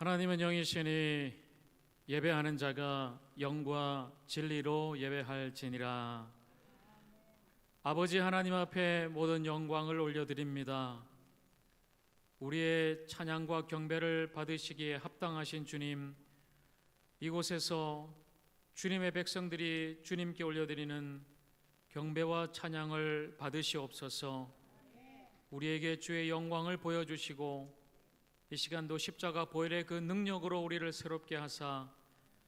하나님은 영이시니 예배하는 자가 영과 진리로 예배할지니라. 아버지 하나님 앞에 모든 영광을 올려드립니다. 우리의 찬양과 경배를 받으시기에 합당하신 주님, 이곳에서 주님의 백성들이 주님께 올려드리는 경배와 찬양을 받으시옵소서. 우리에게 주의 영광을 보여주시고 이 시간도 십자가 보혈의 그 능력으로 우리를 새롭게 하사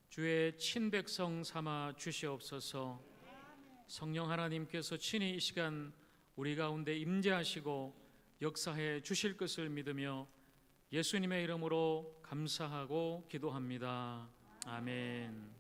주의 친백성 삼아 주시옵소서. 성령 하나님께서 친히 이 시간 우리 가운데 임재하시고 역사해 주실 것을 믿으며 예수님의 이름으로 감사하고 기도합니다. 아멘.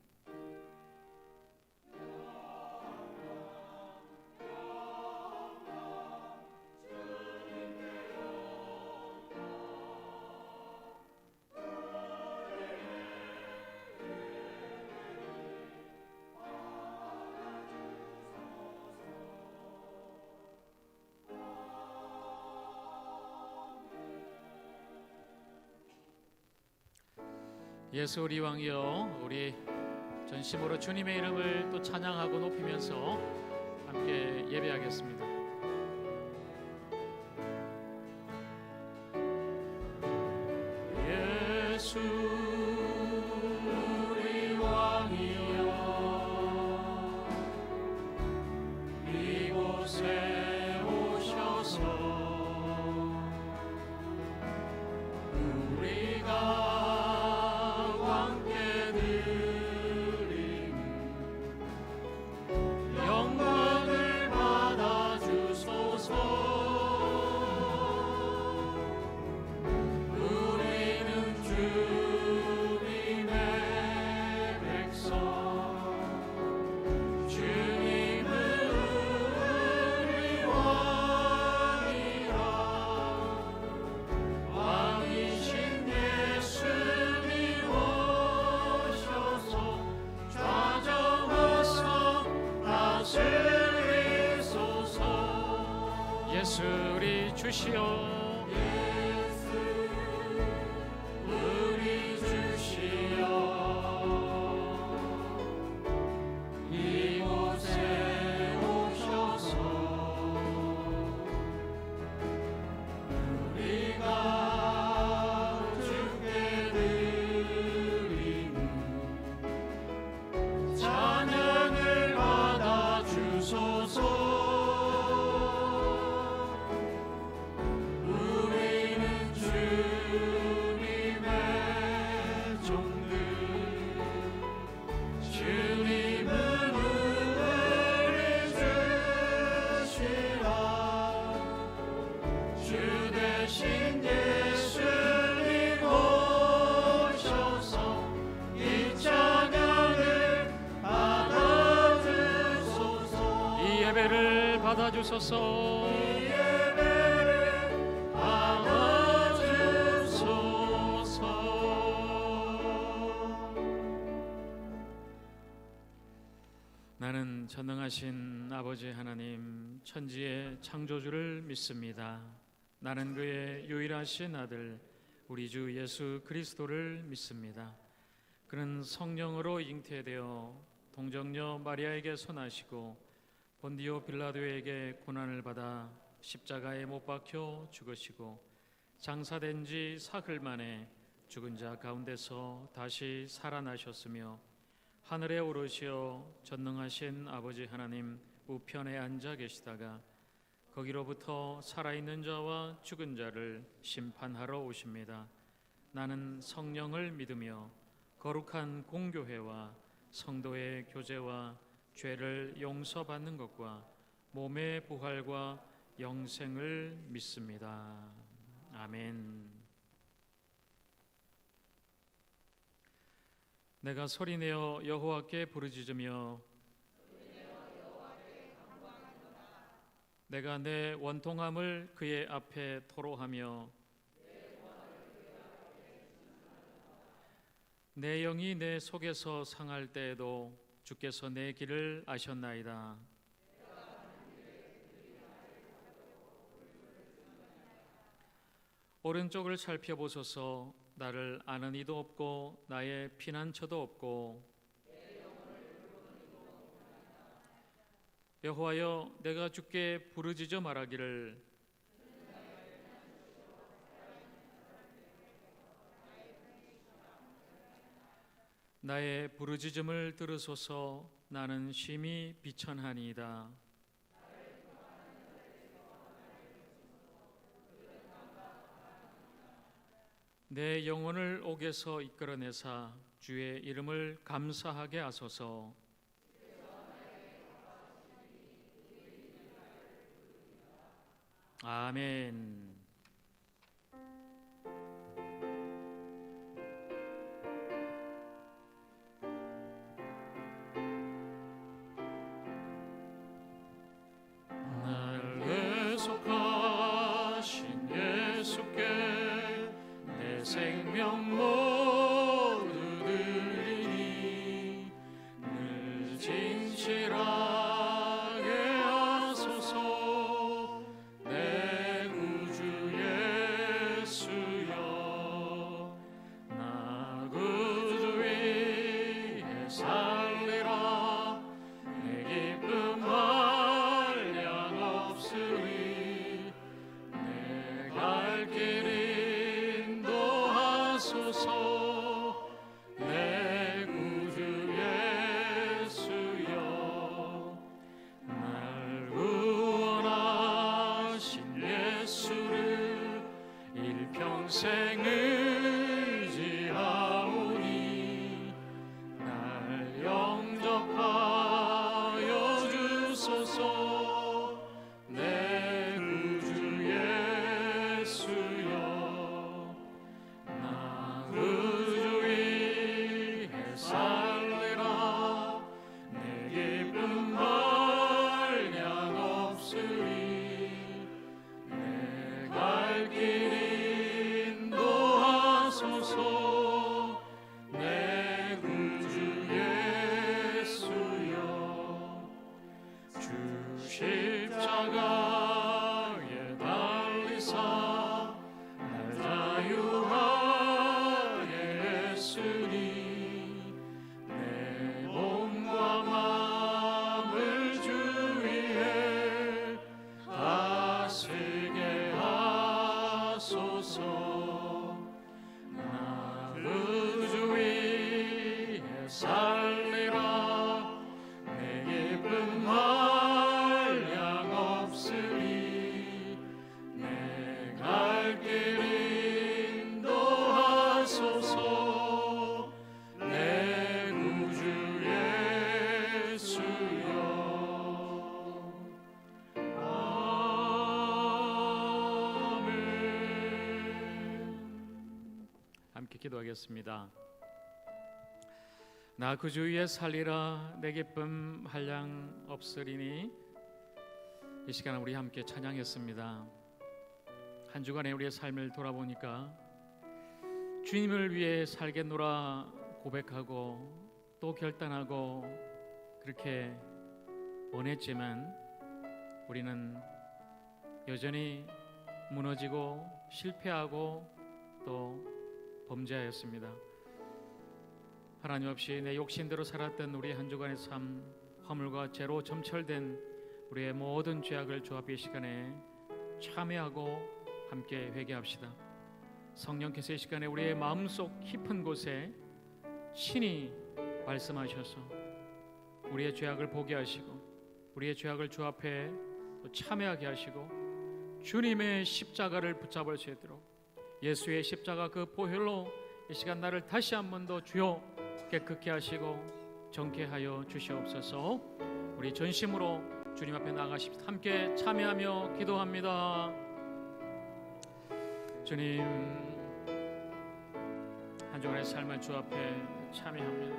예수 우리 왕이여, 우리 전심으로 주님의 이름을 또 찬양하고 높이면서 함께 예배하겠습니다. 예수 우리 왕이여, 이곳에 오셔서 우리가 예수리 주시오, 예수 우리 주시오, 이곳에 오셔서 우리가 주께 드리는 찬양을 받아 주소서. 받아주소서. 예배를 받아주소서. 나는 전능하신 아버지 하나님, 천지의 창조주를 믿습니다. 나는 그의 유일하신 아들 우리 주 예수 그리스도를 믿습니다. 그는 성령으로 잉태되어 동정녀 마리아에게 손하시고 본디오 빌라도에게 고난을 받아 십자가에 못 박혀 죽으시고 장사된 지 사흘 만에 죽은 자 가운데서 다시 살아나셨으며 하늘에 오르시어 전능하신 아버지 하나님 우편에 앉아 계시다가 거기로부터 살아있는 자와 죽은 자를 심판하러 오십니다. 나는 성령을 믿으며 거룩한 공교회와 성도의 교제와 죄를 용서받는 것과 몸의 부활과 영생을 믿습니다. 아멘. 내가 소리내어 여호와께 부르짖으며 내가 내 원통함을 그의 앞에 토로하며 내 영이 내 속에서 상할 때에도 주께서 내 길을 아셨나이다. 오른쪽을 살펴보소서. 나를 아는 이도 없고 나의 피난처도 없고 여호와여 내가 주께 부르짖어 말하기를 나의 부르짖음을 들으소서. 나는 심히 비천하니이다. 내 영혼을 옥에서 이끌어내사 주의 이름을 감사하게 하소서. 아멘. 날 대속하신 예수께 내 생명 모두 드리니 늘 진실하게 하소서. 내 구주 예수여 나 구주 위에 살리라. 내 기쁨 한량 없으리. 내 갈 길 인도하소서. 내 구주 예수여 날 구원하신 예수를 일평생 의지하오니 날 영접하여 주소서. 내 구주 예수여 나 구주 위에 살리라. 내 기쁨 한량 없으리. 내 갈 길 인도하소서. 내 구주 예수여 주 십자가에 달리사 날 자유하게 했으니 내 몸과 마음을 주 위에 다스리게 하소서. 나 구주 위에 살리라. 내 기쁨 한량 없으리. 내 갈 길 인도하소서. 내 구주 예수여 아멘. 함께 기도하겠습니다. 나 구주 위에 살리라. 내 기쁨 한량 없으리니. 이 시간 우리 함께 찬양했습니다. 한 주간의 우리의 삶을 돌아보니까 주님을 위해 살겠노라 고백하고 또 결단하고 그렇게 원했지만 우리는 여전히 무너지고 실패하고 또 범죄하였습니다. 하나님 없이 내 욕심대로 살았던 우리 한 주간의 삶, 허물과 죄로 점철된 우리의 모든 죄악을 주 앞에 이 시간에 참회하고 함께 회개합시다. 성령께서 이 시간에 우리의 마음속 깊은 곳에 친히 말씀하셔서 우리의 죄악을 보게 하시고 우리의 죄악을 주 앞에 참회하게 하시고 주님의 십자가를 붙잡을 수 있도록 예수의 십자가 그 보혈로 이 시간 나를 다시 한 번 더 주여 깨끗게 하시고 정케하여 주시옵소서. 우리 전심으로 주님 앞에 나가십시다. 함께 참여하며 기도합니다. 주님, 한 주간의 삶을 주 앞에 참여합니다.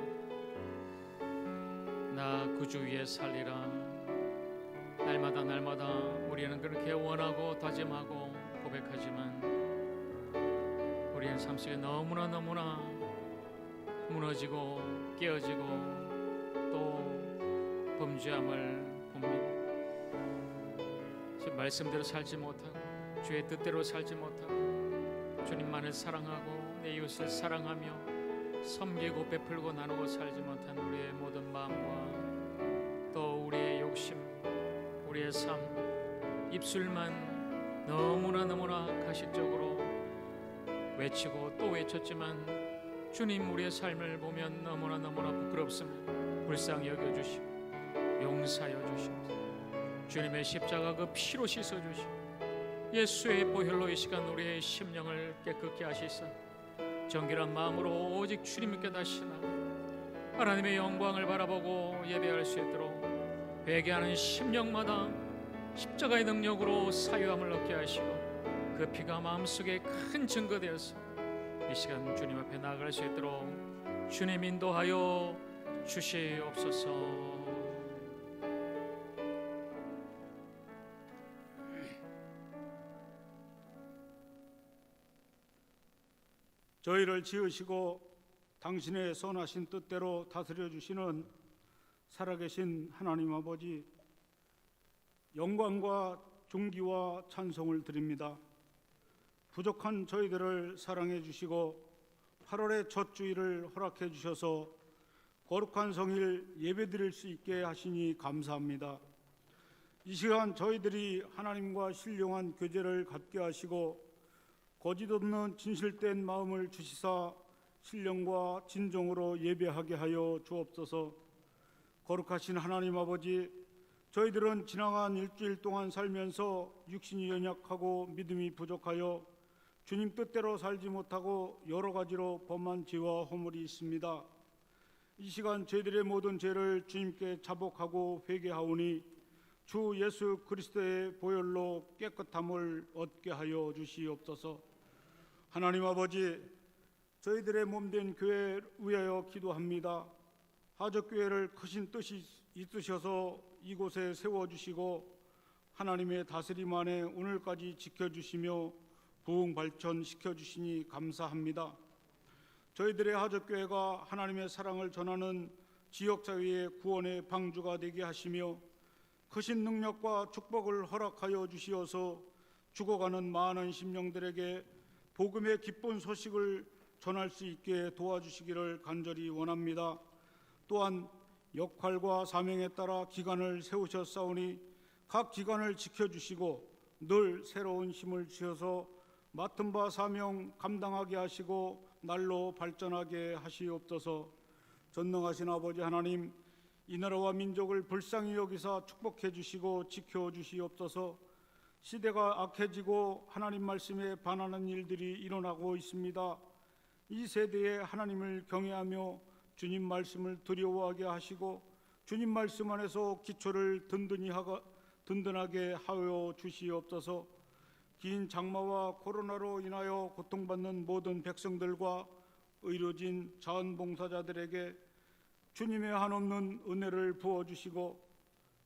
나 구주 위에 살리라. 날마다 우리는 그렇게 원하고 다짐하고 고백하지만 우리의 삶 속에 너무나 무너지고 깨어지고 또 범죄함을 봅니다. 제 말씀대로 살지 못하고 주의 뜻대로 살지 못하고 주님만을 사랑하고 내 이웃을 사랑하며 섬기고 베풀고 나누고 살지 못한 우리의 모든 마음과 또 우리의 욕심, 우리의 삶, 입술만 너무나 가식적으로 외치고 또 외쳤지만 주님 우리의 삶을 보면 너무나 부끄럽습니다. 불쌍히 여겨주시고 용서하여 주시옵소서. 주님의 십자가 그 피로 씻어주시고 예수의 보혈로 이 시간 우리의 심령을 깨끗게 하시사 정결한 마음으로 오직 주님께 다시 나가 하나님의 영광을 바라보고 예배할 수 있도록 회개하는 심령마다 십자가의 능력으로 사유함을 얻게 하시고 그 피가 마음속에 큰 증거되어서 이 시간 주님 앞에 나아갈 수 있도록 주님 인도하여 주시옵소서. 저희를 지으시고 당신의 선하신 뜻대로 다스려 주시는 살아계신 하나님 아버지, 영광과 존귀와 찬송을 드립니다. 부족한 저희들을 사랑해 주시고 8월의 첫 주일을 허락해 주셔서 거룩한 성일 예배드릴 수 있게 하시니 감사합니다. 이 시간 저희들이 하나님과 신령한 교제를 갖게 하시고 거짓 없는 진실된 마음을 주시사 신령과 진정으로 예배하게 하여 주옵소서. 거룩하신 하나님 아버지, 저희들은 지나간 일주일 동안 살면서 육신이 연약하고 믿음이 부족하여 주님 뜻대로 살지 못하고 여러 가지로 범한 죄와 허물이 있습니다. 이 시간 저희들의 모든 죄를 주님께 자복하고 회개하오니 주 예수 그리스도의 보혈로 깨끗함을 얻게 하여 주시옵소서. 하나님 아버지, 저희들의 몸된 교회를 위하여 기도합니다. 하적교회를 크신 뜻이 있으셔서 이곳에 세워주시고 하나님의 다스림 안에 오늘까지 지켜주시며 부흥 발전시켜 주시니 감사합니다. 저희들의 하적교회가 하나님의 사랑을 전하는 지역사회의 구원의 방주가 되게 하시며 크신 능력과 축복을 허락하여 주시어서 죽어가는 많은 심령들에게 복음의 기쁜 소식을 전할 수 있게 도와주시기를 간절히 원합니다. 또한 역할과 사명에 따라 기관을 세우셨사오니 각 기관을 지켜주시고 늘 새로운 힘을 주셔서 맡은 바 사명 감당하게 하시고 날로 발전하게 하시옵소서. 전능하신 아버지 하나님, 이 나라와 민족을 불쌍히 여기사 축복해 주시고 지켜 주시옵소서. 시대가 악해지고 하나님 말씀에 반하는 일들이 일어나고 있습니다. 이 세대에 하나님을 경외하며 주님 말씀을 두려워하게 하시고 주님 말씀 안에서 기초를 든든하게 하여 주시옵소서. 긴 장마와 코로나로 인하여 고통받는 모든 백성들과 의료진, 자원봉사자들에게 주님의 한없는 은혜를 부어주시고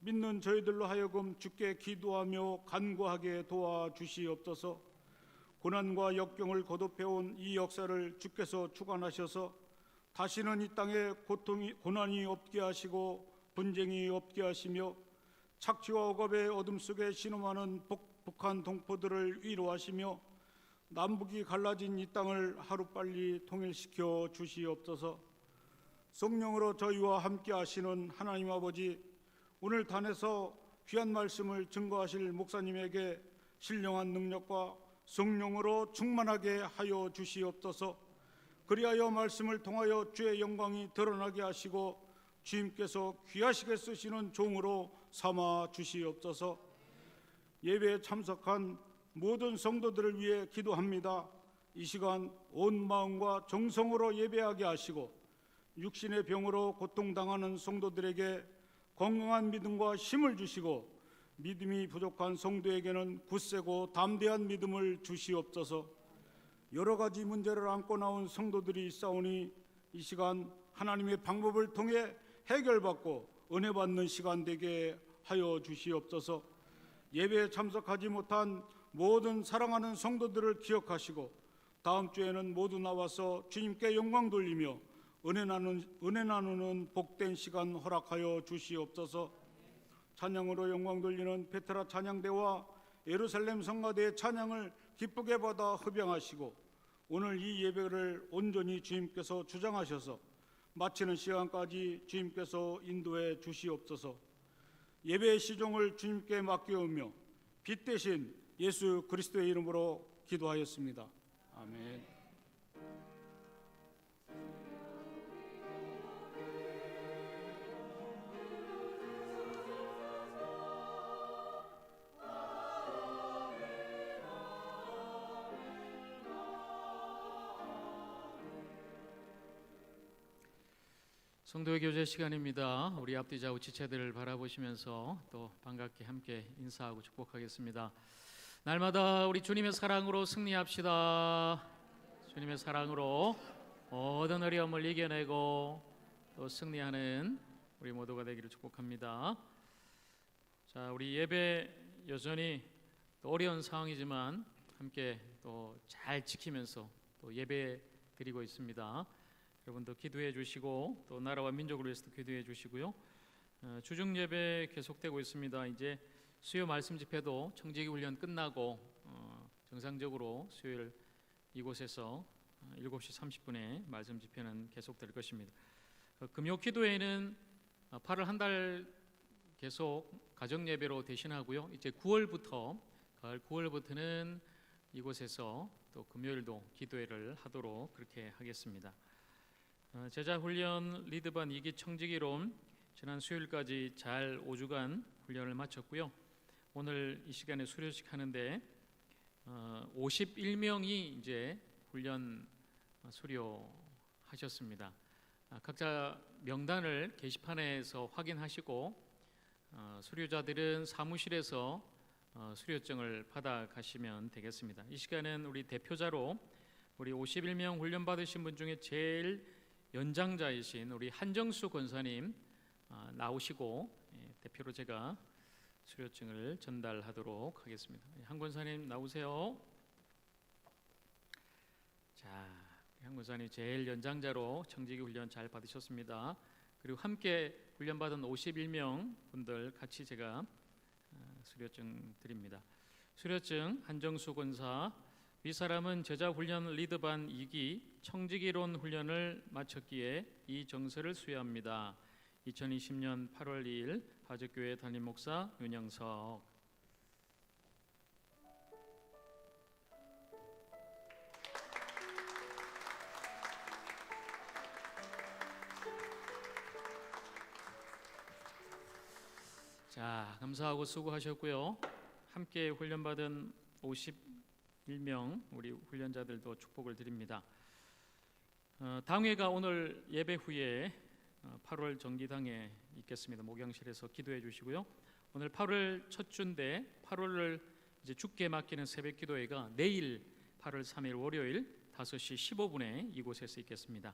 믿는 저희들로 하여금 주께 기도하며 간구하게 도와주시옵소서. 고난과 역경을 거듭해온 이 역사를 주께서 주관하셔서 다시는 이 땅에 고난이 없게 하시고 분쟁이 없게 하시며 착취와 억압의 어둠 속에 신음하는 북한 동포들을 위로하시며 남북이 갈라진 이 땅을 하루빨리 통일시켜 주시옵소서. 성령으로 저희와 함께 하시는 하나님 아버지, 오늘 단에서 귀한 말씀을 증거하실 목사님에게 신령한 능력과 성령으로 충만하게 하여 주시옵소서. 그리하여 말씀을 통하여 주의 영광이 드러나게 하시고 주님께서 귀하시게 쓰시는 종으로 삼아 주시옵소서. 예배에 참석한 모든 성도들을 위해 기도합니다. 이 시간 온 마음과 정성으로 예배하게 하시고 육신의 병으로 고통당하는 성도들에게 건강한 믿음과 힘을 주시고 믿음이 부족한 성도에게는 굳세고 담대한 믿음을 주시옵소서. 여러 가지 문제를 안고 나온 성도들이 있사오니 이 시간 하나님의 방법을 통해 해결받고 은혜 받는 시간 되게 하여 주시옵소서. 예배에 참석하지 못한 모든 사랑하는 성도들을 기억하시고 다음 주에는 모두 나와서 주님께 영광 돌리며 은혜 나누는 복된 시간 허락하여 주시옵소서. 찬양으로 영광 돌리는 베테라 찬양대와 예루살렘 성가대의 찬양을 기쁘게 받아 흡양하시고 오늘 이 예배를 온전히 주님께서 주장하셔서 마치는 시간까지 주님께서 인도해 주시옵소서. 예배의 시종을 주님께 맡기오며 빛 대신 예수 그리스도의 이름으로 기도하였습니다. 아멘. 성도의 교제 시간입니다. 우리 앞뒤 좌우 지체들을 바라보시면서 또 반갑게 함께 인사하고 축복하겠습니다. 날마다 우리 주님의 사랑으로 승리합시다. 주님의 사랑으로 모든 어려움을 이겨내고 또 승리하는 우리 모두가 되기를 축복합니다. 자, 우리 예배 여전히 또 어려운 상황이지만 함께 또 잘 지키면서 또 예배 드리고 있습니다. 여러분도 기도해 주시고 또 나라와 민족을 위해서도 기도해 주시고요. 주중 예배 계속되고 있습니다. 이제 수요 말씀 집회도 청지기 훈련 끝나고 정상적으로 수요일 이곳에서 7시 30분에 말씀 집회는 계속될 것입니다. 금요 기도회는 8월 한 달 계속 가정 예배로 대신하고요. 이제 9월부터 가을 9월부터는 이곳에서 또 금요일도 기도회를 하도록 그렇게 하겠습니다. 제자훈련 리드반 2기 청지기론 지난 수요일까지 잘 5주간 훈련을 마쳤고요. 오늘 이 시간에 수료식 하는데 51명이 이제 훈련 수료하셨습니다. 각자 명단을 게시판에서 확인하시고 수료자들은 사무실에서 수료증을 받아 가시면 되겠습니다. 이 시간은 우리 대표자로 우리 51명 훈련 받으신 분 중에 제일 연장자이신 우리 한정수 권사님 나오시고 대표로 제가 수료증을 전달하도록 하겠습니다. 한 권사님 나오세요. 자, 한 권사님 제일 연장자로 청지기 훈련 잘 받으셨습니다. 그리고 함께 훈련 받은 51명 분들 같이 제가 수료증 드립니다. 수료증 한정수 권사, 이 사람은 제자훈련 리드반 2기 청지기론 훈련을 마쳤기에 이 정서를 수여합니다. 2020년 8월 2일 화적교회 담임 목사 윤영석. 자, 감사하고 수고하셨고요. 함께 훈련받은 51명 우리 훈련자들도 축복을 드립니다. 당회가 오늘 예배 후에 8월 정기당에 있겠습니다. 목양실에서 기도해 주시고요. 오늘 8월 첫 주인데 8월을 이제 주께 맡기는 새벽 기도회가 내일 8월 3일 월요일 5시 15분에 이곳에서 있겠습니다.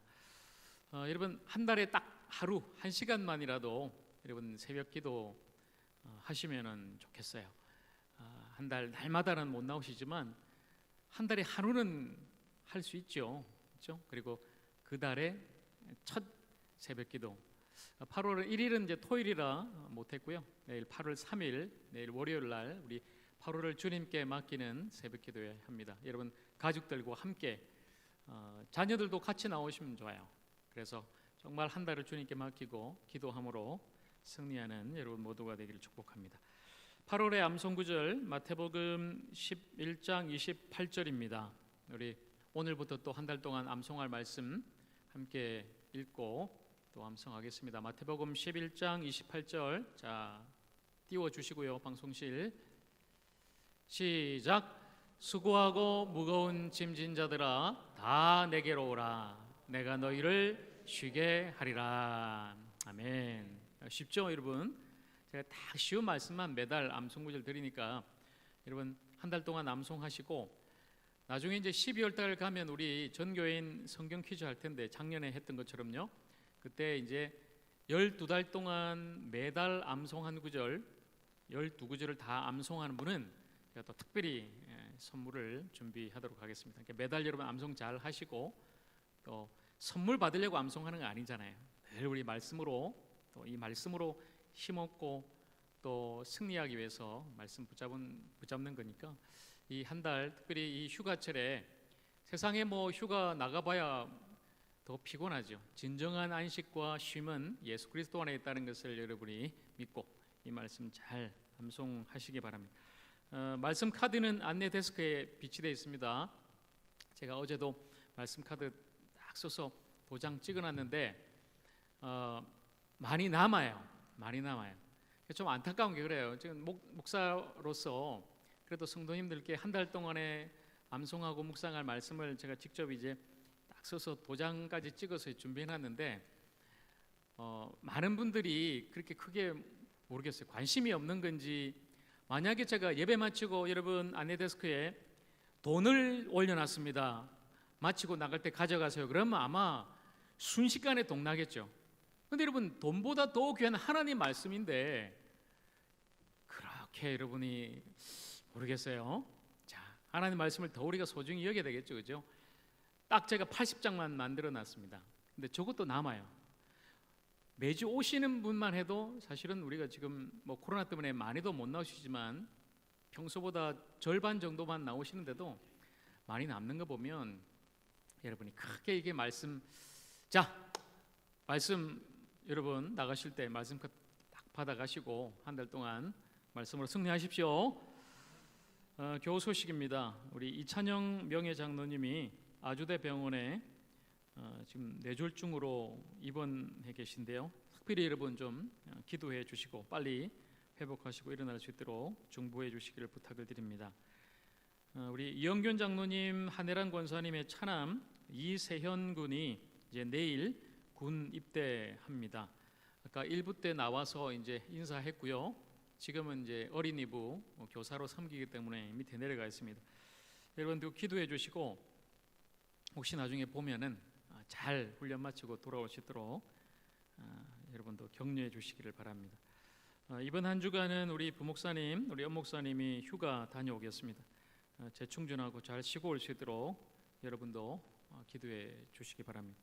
여러분 한 달에 딱 하루 1시간만이라도 여러분 새벽 기도 하시면은 좋겠어요. 한 달 날마다는 못 나오시지만 한 달에 하루는 할 수 있죠. 그렇죠? 그리고 그 달에 첫 새벽기도 8월 1일은 이제 토요일이라 못했고요. 내일 8월 3일 내일 월요일 날 우리 8월을 주님께 맡기는 새벽기도회 합니다. 여러분 가족들과 함께 자녀들도 같이 나오시면 좋아요. 그래서 정말 한 달을 주님께 맡기고 기도함으로 승리하는 여러분 모두가 되기를 축복합니다. 8월의 암송구절 마태복음 11장 28절입니다. 우리 오늘부터 또 한 달 동안 암송할 말씀 함께 읽고 또 암송하겠습니다. 마태복음 11장 28절 자 띄워주시고요. 방송실 시작. 수고하고 무거운 짐진 자들아 다 내게로 오라. 내가 너희를 쉬게 하리라. 아멘. 쉽죠 여러분? 제가 다 쉬운 말씀만 매달 암송구절 드리니까 여러분 한 달 동안 암송하시고 나중에 이제 12월 달 가면 우리 전교인 성경 퀴즈 할 텐데 작년에 했던 것처럼요. 그때 이제 12달 동안 매달 암송한 구절 12구절을 다 암송하는 분은 제가 또 특별히 선물을 준비하도록 하겠습니다. 그러니까 매달 여러분 암송 잘 하시고 또 선물 받으려고 암송하는 거 아니잖아요. 늘 우리 말씀으로 또 이 말씀으로 힘없고 또 승리하기 위해서 말씀 붙잡는 거니까 이 한 달 특별히 이 휴가철에 세상에 뭐 휴가 나가봐야 더 피곤하죠. 진정한 안식과 쉼은 예수 그리스도 안에 있다는 것을 여러분이 믿고 이 말씀 잘 암송하시기 바랍니다. 말씀 카드는 안내 데스크에 비치되어 있습니다. 제가 어제도 말씀 카드 딱 써서 도장 찍어놨는데 많이 남아요. 좀 안타까운 게 그래요. 지금 목사로서 그래도 성도님들께 한 달 동안에 암송하고 묵상할 말씀을 제가 직접 이제 딱 써서 도장까지 찍어서 준비해놨는데 많은 분들이 그렇게 크게 모르겠어요. 관심이 없는 건지. 만약에 제가 예배 마치고 여러분 안내 데스크에 돈을 올려놨습니다. 마치고 나갈 때 가져가세요. 그러면 아마 순식간에 동나겠죠. 근데 여러분 돈보다 더 귀한 하나님 말씀인데 그렇게 여러분이 모르겠어요. 자, 하나님 말씀을 더 우리가 소중히 여겨야 되겠죠, 그죠? 딱 제가 80장만 만들어놨습니다. 근데 저것도 남아요. 매주 오시는 분만 해도 사실은 우리가 지금 뭐 코로나 때문에 많이도 못 나오시지만 평소보다 절반 정도만 나오시는데도 많이 남는 거 보면 여러분이 크게 이게 말씀 여러분 나가실 때 말씀 딱 받아가시고 한 달 동안 말씀으로 승리하십시오. 교우 소식입니다. 우리 이찬영 명예장로님이 아주대 병원에 지금 뇌졸중으로 입원해 계신데요. 특별히 여러분 좀 기도해 주시고 빨리 회복하시고 일어날 수 있도록 중보해 주시기를 부탁을 드립니다. 우리 이영균 장로님, 한혜란 권사님의 차남 이세현 군이 이제 내일 군 입대합니다. 아까 1부 때 나와서 이제 인사했고요. 지금은 이제 어린이부 교사로 섬기기 때문에 밑에 내려가 있습니다. 여러분들 기도해 주시고 혹시 나중에 보면은 잘 훈련 마치고 돌아올 수 있도록 여러분도 격려해 주시기를 바랍니다. 이번 한 주간은 우리 부목사님, 우리 연목사님이 휴가 다녀오겠습니다. 재충전하고 잘 쉬고 올 수 있도록 여러분도 기도해 주시기 바랍니다.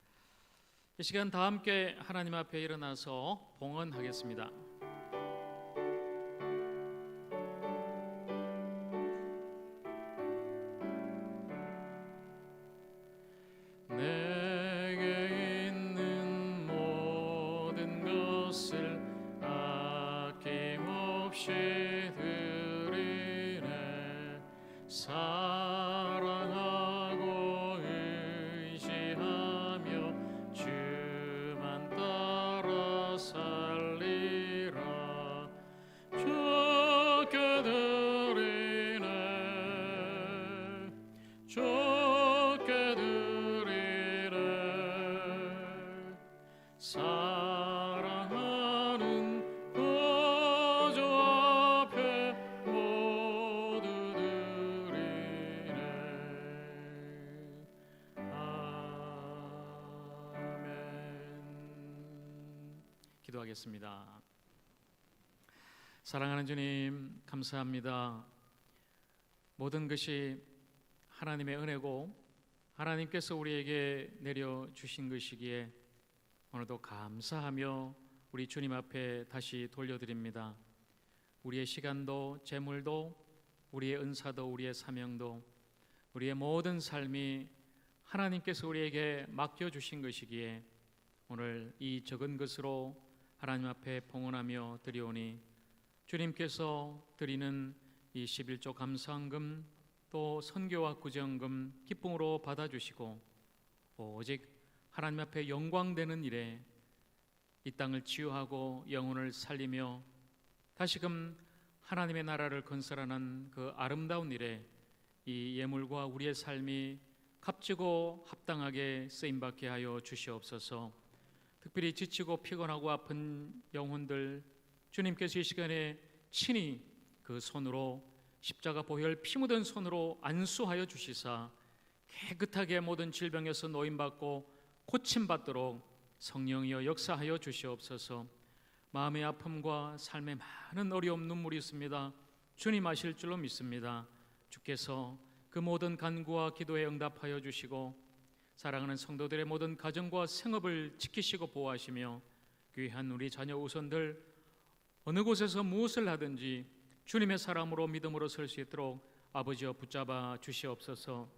이 시간 다 함께 하나님 앞에 일어나서 봉헌하겠습니다. 사랑하고 의지하며 주만 따라 살리라. 좋게 드리네 좋게 드리네. 사랑하는 보좌 앞에 모두 드리네. 아멘. 기도하겠습니다. 사랑하는 주님, 감사합니다. 모든 것이 하나님의 은혜고 하나님께서 우리에게 내려주신 것이기에 오늘도 감사하며 우리 주님 앞에 다시 돌려드립니다. 우리의 시간도 재물도 우리의 은사도 우리의 사명도 우리의 모든 삶이 하나님께서 우리에게 맡겨주신 것이기에 오늘 이 적은 것으로 하나님 앞에 봉헌하며 드리오니 주님께서 드리는 이 11조 감사헌금 또 선교와 구제헌금 기쁨으로 받아주시고 오직 하나님 앞에 영광되는 일에 이 땅을 치유하고 영혼을 살리며 다시금 하나님의 나라를 건설하는 그 아름다운 일에 이 예물과 우리의 삶이 값지고 합당하게 쓰임받게 하여 주시옵소서. 특별히 지치고 피곤하고 아픈 영혼들 주님께서 이 시간에 친히 그 손으로 십자가 보혈 피 묻은 손으로 안수하여 주시사 깨끗하게 모든 질병에서 노임받고 고침받도록 성령이여 역사하여 주시옵소서. 마음의 아픔과 삶의 많은 어려움 눈물이 있습니다. 주님 아실 줄로 믿습니다. 주께서 그 모든 간구와 기도에 응답하여 주시고 사랑하는 성도들의 모든 가정과 생업을 지키시고 보호하시며 귀한 우리 자녀 우선들 어느 곳에서 무엇을 하든지 주님의 사람으로 믿음으로 설 수 있도록 아버지여 붙잡아 주시옵소서.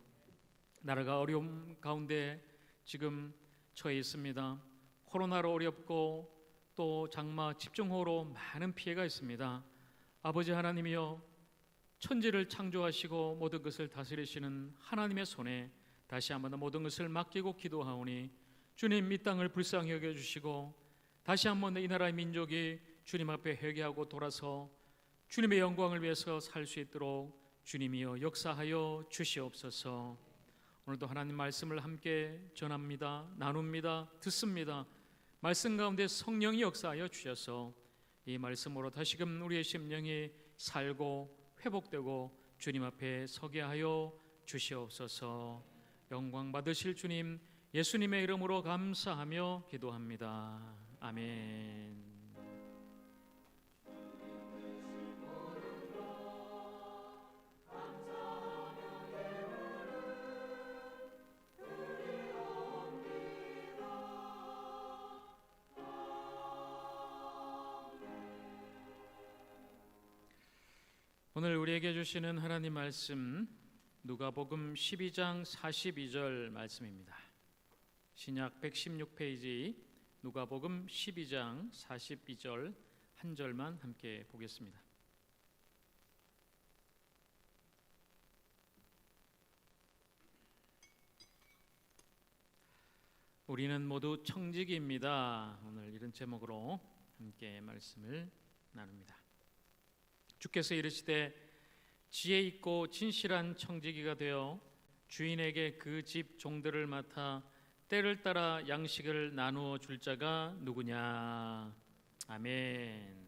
나라가 어려움 가운데 지금 처해 있습니다. 코로나로 어렵고 또 장마 집중호우로 많은 피해가 있습니다. 아버지 하나님이여, 천지를 창조하시고 모든 것을 다스리시는 하나님의 손에 다시 한번 모든 것을 맡기고 기도하오니 주님, 이 땅을 불쌍히 여겨주시고 다시 한번 이 나라의 민족이 주님 앞에 회개하고 돌아서 주님의 영광을 위해서 살 수 있도록 주님이여 역사하여 주시옵소서. 오늘도 하나님 말씀을 함께 전합니다. 나눕니다. 듣습니다. 말씀 가운데 성령이 역사하여 주셔서 이 말씀으로 다시금 우리의 심령이 살고 회복되고 주님 앞에 서게 하여 주시옵소서. 영광 받으실 주님, 예수님의 이름으로 감사하며 기도합니다. 아멘. 오늘 우리에게 주시는 하나님 말씀, 누가복음 12장 42절 말씀입니다. 신약 116페이지 누가복음 12장 42절 한 절만 함께 보겠습니다. 우리는 모두 청지기입니다. 오늘 이런 제목으로 함께 말씀을 나눕니다. 주께서 이르시되 지혜 있고 진실한 청지기가 되어 주인에게 그 집 종들을 맡아 때를 따라 양식을 나누어 줄 자가 누구냐. 아멘.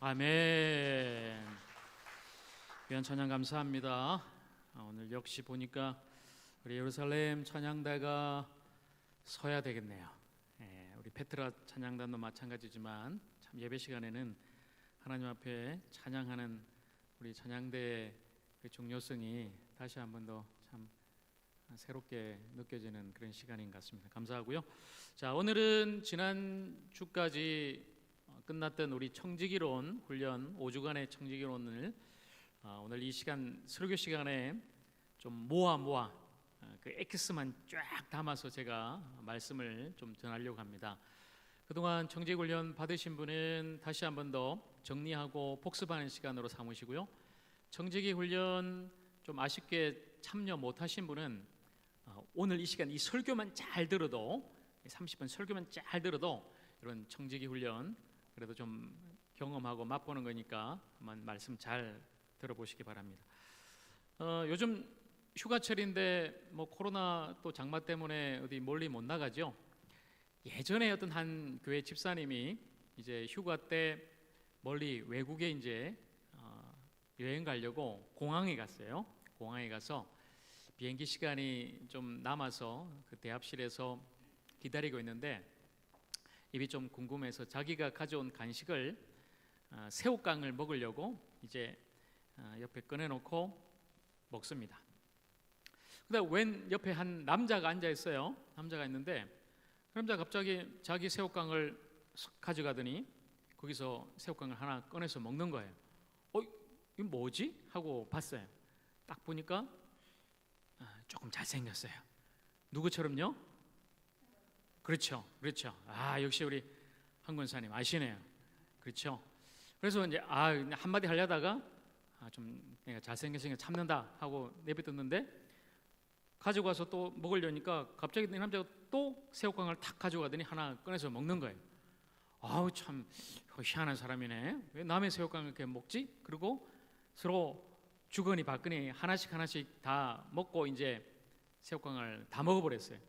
아멘. 귀한 찬양 감사합니다. 오늘 역시 보니까 우리 예루살렘 찬양대가 서야 되겠네요. 페트라 찬양단도 마찬가지지만 참 예배 시간에는 하나님 앞에 찬양하는 우리 찬양대의 그 중요성이 다시 한 번 더 참 새롭게 느껴지는 그런 시간인 것 같습니다. 감사하고요. 자, 오늘은 지난 주까지 끝났던 우리 청지기론 훈련 5주간의 청지기론을 오늘 이 시간 설교 시간에 좀 모아 그 X만 쫙 담아서 제가 말씀을 좀 전하려고 합니다. 그동안 청지기 훈련 받으신 분은 다시 한 번 더 정리하고 복습하는 시간으로 삼으시고요. 청지기 훈련 좀 아쉽게 참여 못하신 분은 오늘 이 시간 이 설교만 잘 들어도 30분 설교만 잘 들어도 이런 청지기 훈련 그래도 좀 경험하고 맛보는 거니까 한번 말씀 잘 들어보시기 바랍니다. 요즘 휴가철인데 뭐 코로나 또 장마 때문에 어디 멀리 못 나가죠. 예전에 어떤 한 교회 집사님이 이제 휴가 때 멀리 외국에 이제 여행 가려고 공항에 갔어요. 공항에 가서 비행기 시간이 좀 남아서 그 대합실에서 기다리고 있는데 입이 좀 궁금해서 자기가 가져온 간식을 새우깡을 먹으려고 이제 옆에 꺼내놓고 먹습니다. 근데 웬 옆에 한 남자가 앉아 있어요. 남자가 있는데 그 남자 갑자기 자기 새우깡을 가져가더니 거기서 새우깡을 하나 꺼내서 먹는 거예요. 이거 뭐지? 하고 봤어요. 딱 보니까 조금 잘생겼어요. 누구처럼요? 그렇죠. 역시 우리 한 권사님 아시네요. 그렇죠. 그래서 이제 한마디 하려다가 좀 내가 잘생겼으니까 참는다 하고 내뱉었는데 가지고 와서 또 먹으려니까 갑자기 이 남자가 또 새우깡을 탁 가져가더니 하나 꺼내서 먹는 거예요. 참 희한한 사람이네. 왜 남의 새우깡을 이렇게 먹지? 그리고 서로 주거니 받거니 하나씩 다 먹고 이제 새우깡을 다 먹어버렸어요.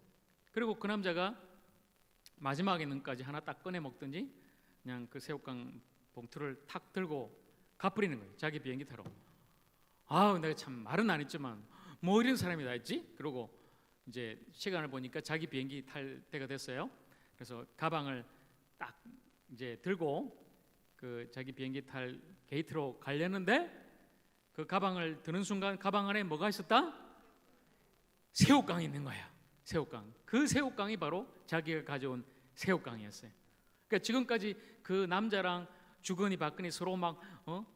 그리고 그 남자가 마지막에는까지 하나 딱 꺼내 먹든지 그냥 그 새우깡 봉투를 탁 들고 가버리는 거예요. 자기 비행기 타러. 내가 참 말은 안 했지만 뭐 이런 사람이 다 있지? 그러고 이제 시간을 보니까 자기 비행기 탈 때가 됐어요. 그래서 가방을 딱 이제 들고 그 자기 비행기 탈 게이트로 가려는데 그 가방을 드는 순간 가방 안에 뭐가 있었다? 새우깡이 있는 거야. 새우깡. 그 새우깡이 바로 자기가 가져온 새우깡이었어요. 그러니까 지금까지 그 남자랑 주거니 받거니 서로 막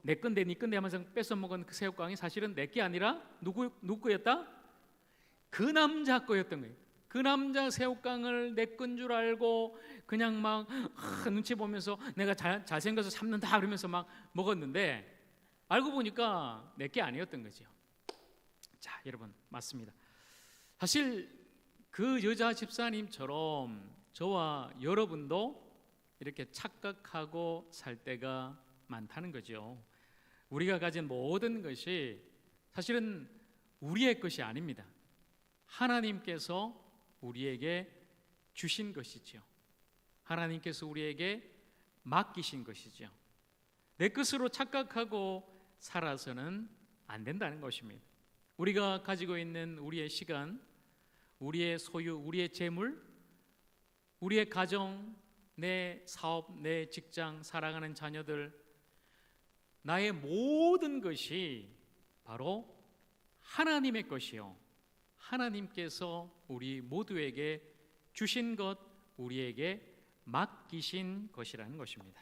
내 건데 네 건데 하면서 뺏어 먹은 그 새우깡이 사실은 내 게 아니라 누구 거였다? 그 남자 거였던 거예요. 그 남자 새우깡을 내 건 줄 알고 그냥 막 눈치 보면서 내가 잘생겨서 참는다 그러면서 막 먹었는데 알고 보니까 내 게 아니었던 거죠. 자, 여러분 맞습니다. 사실 그 여자 집사님처럼 저와 여러분도 이렇게 착각하고 살 때가 많다는 거죠. 우리가 가진 모든 것이 사실은 우리의 것이 아닙니다. 하나님께서 우리에게 주신 것이죠. 하나님께서 우리에게 맡기신 것이죠. 내 것으로 착각하고 살아서는 안 된다는 것입니다. 우리가 가지고 있는 우리의 시간, 우리의 소유, 우리의 재물, 우리의 가정, 내 사업, 내 직장, 사랑하는 자녀들, 나의 모든 것이 바로 하나님의 것이요, 하나님께서 우리 모두에게 주신 것, 우리에게 맡기신 것이라는 것입니다.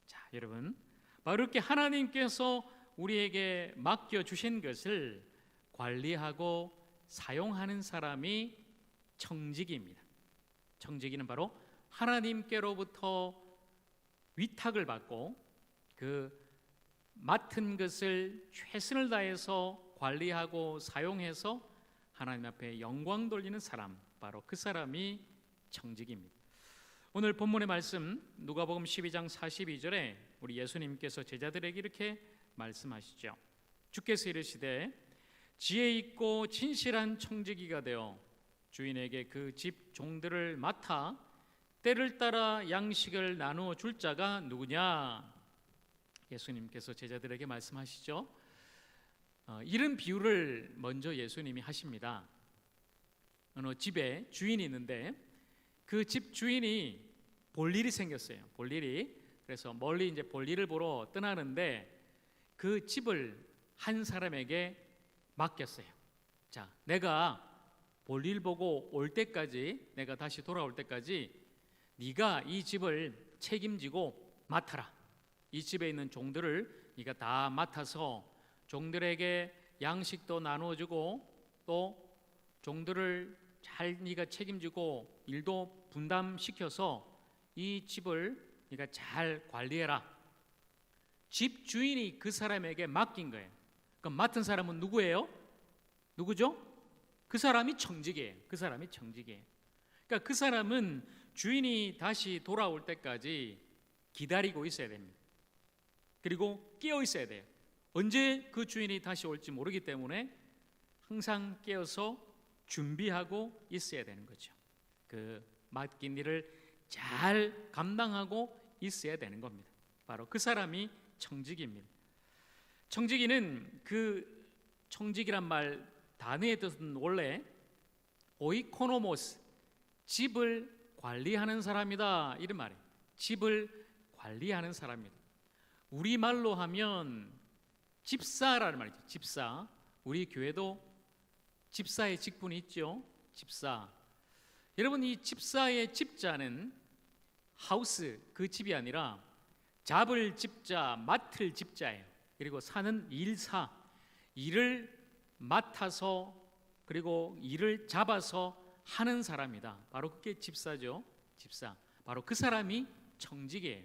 자, 여러분, 바로 이렇게 하나님께서 우리에게 맡겨주신 것을 관리하고 사용하는 사람이 청지기입니다. 청지기는 바로 하나님께로부터 위탁을 받고 그 맡은 것을 최선을 다해서 관리하고 사용해서 하나님 앞에 영광 돌리는 사람, 바로 그 사람이 청지기입니다. 오늘 본문의 말씀 누가복음 12장 42절에 우리 예수님께서 제자들에게 이렇게 말씀하시죠. 주께서 이르시되 지혜 있고 진실한 청지기가 되어 주인에게 그 집 종들을 맡아 때를 따라 양식을 나누어 줄 자가 누구냐? 예수님께서 제자들에게 말씀하시죠. 이런 비유를 먼저 예수님이 하십니다. 어느 집에 주인이 있는데 그 집 주인이 볼일이 생겼어요. 볼일이. 그래서 멀리 이제 볼일을 보러 떠나는데 그 집을 한 사람에게 맡겼어요. 자, 내가 볼일 보고 올 때까지, 내가 다시 돌아올 때까지 네가 이 집을 책임지고 맡아라. 이 집에 있는 종들을 네가 다 맡아서 종들에게 양식도 나누어주고 또 종들을 잘 네가 책임지고 일도 분담시켜서 이 집을 네가 잘 관리해라. 집 주인이 그 사람에게 맡긴 거예요. 그럼 맡은 사람은 누구예요? 누구죠? 그 사람이 청직이에요. 그 사람이 청직이에요. 그러니까 그 사람은 주인이 다시 돌아올 때까지 기다리고 있어야 됩니다. 그리고 깨어 있어야 돼요. 언제 그 주인이 다시 올지 모르기 때문에 항상 깨어서 준비하고 있어야 되는 거죠. 그 맡긴 일을 잘 감당하고 있어야 되는 겁니다. 바로 그 사람이 청직입니다. 청직이는 그 청직이란 말 단어의 뜻은 원래 오이코노모스, 집을 관리하는 사람이다, 이런 말이에요. 집을 관리하는 사람이다. 우리말로 하면 집사라는 말이죠. 집사. 우리 교회도 집사의 직분이 있죠. 집사. 여러분, 이 집사의 집자는 하우스, 그 집이 아니라 잡을 집자, 맡을 집자예요. 그리고 사는 일사, 일을 맡아서 그리고 일을 잡아서 하는 사람이다. 바로 그게 집사죠. 집사. 바로 그 사람이 청직이에요.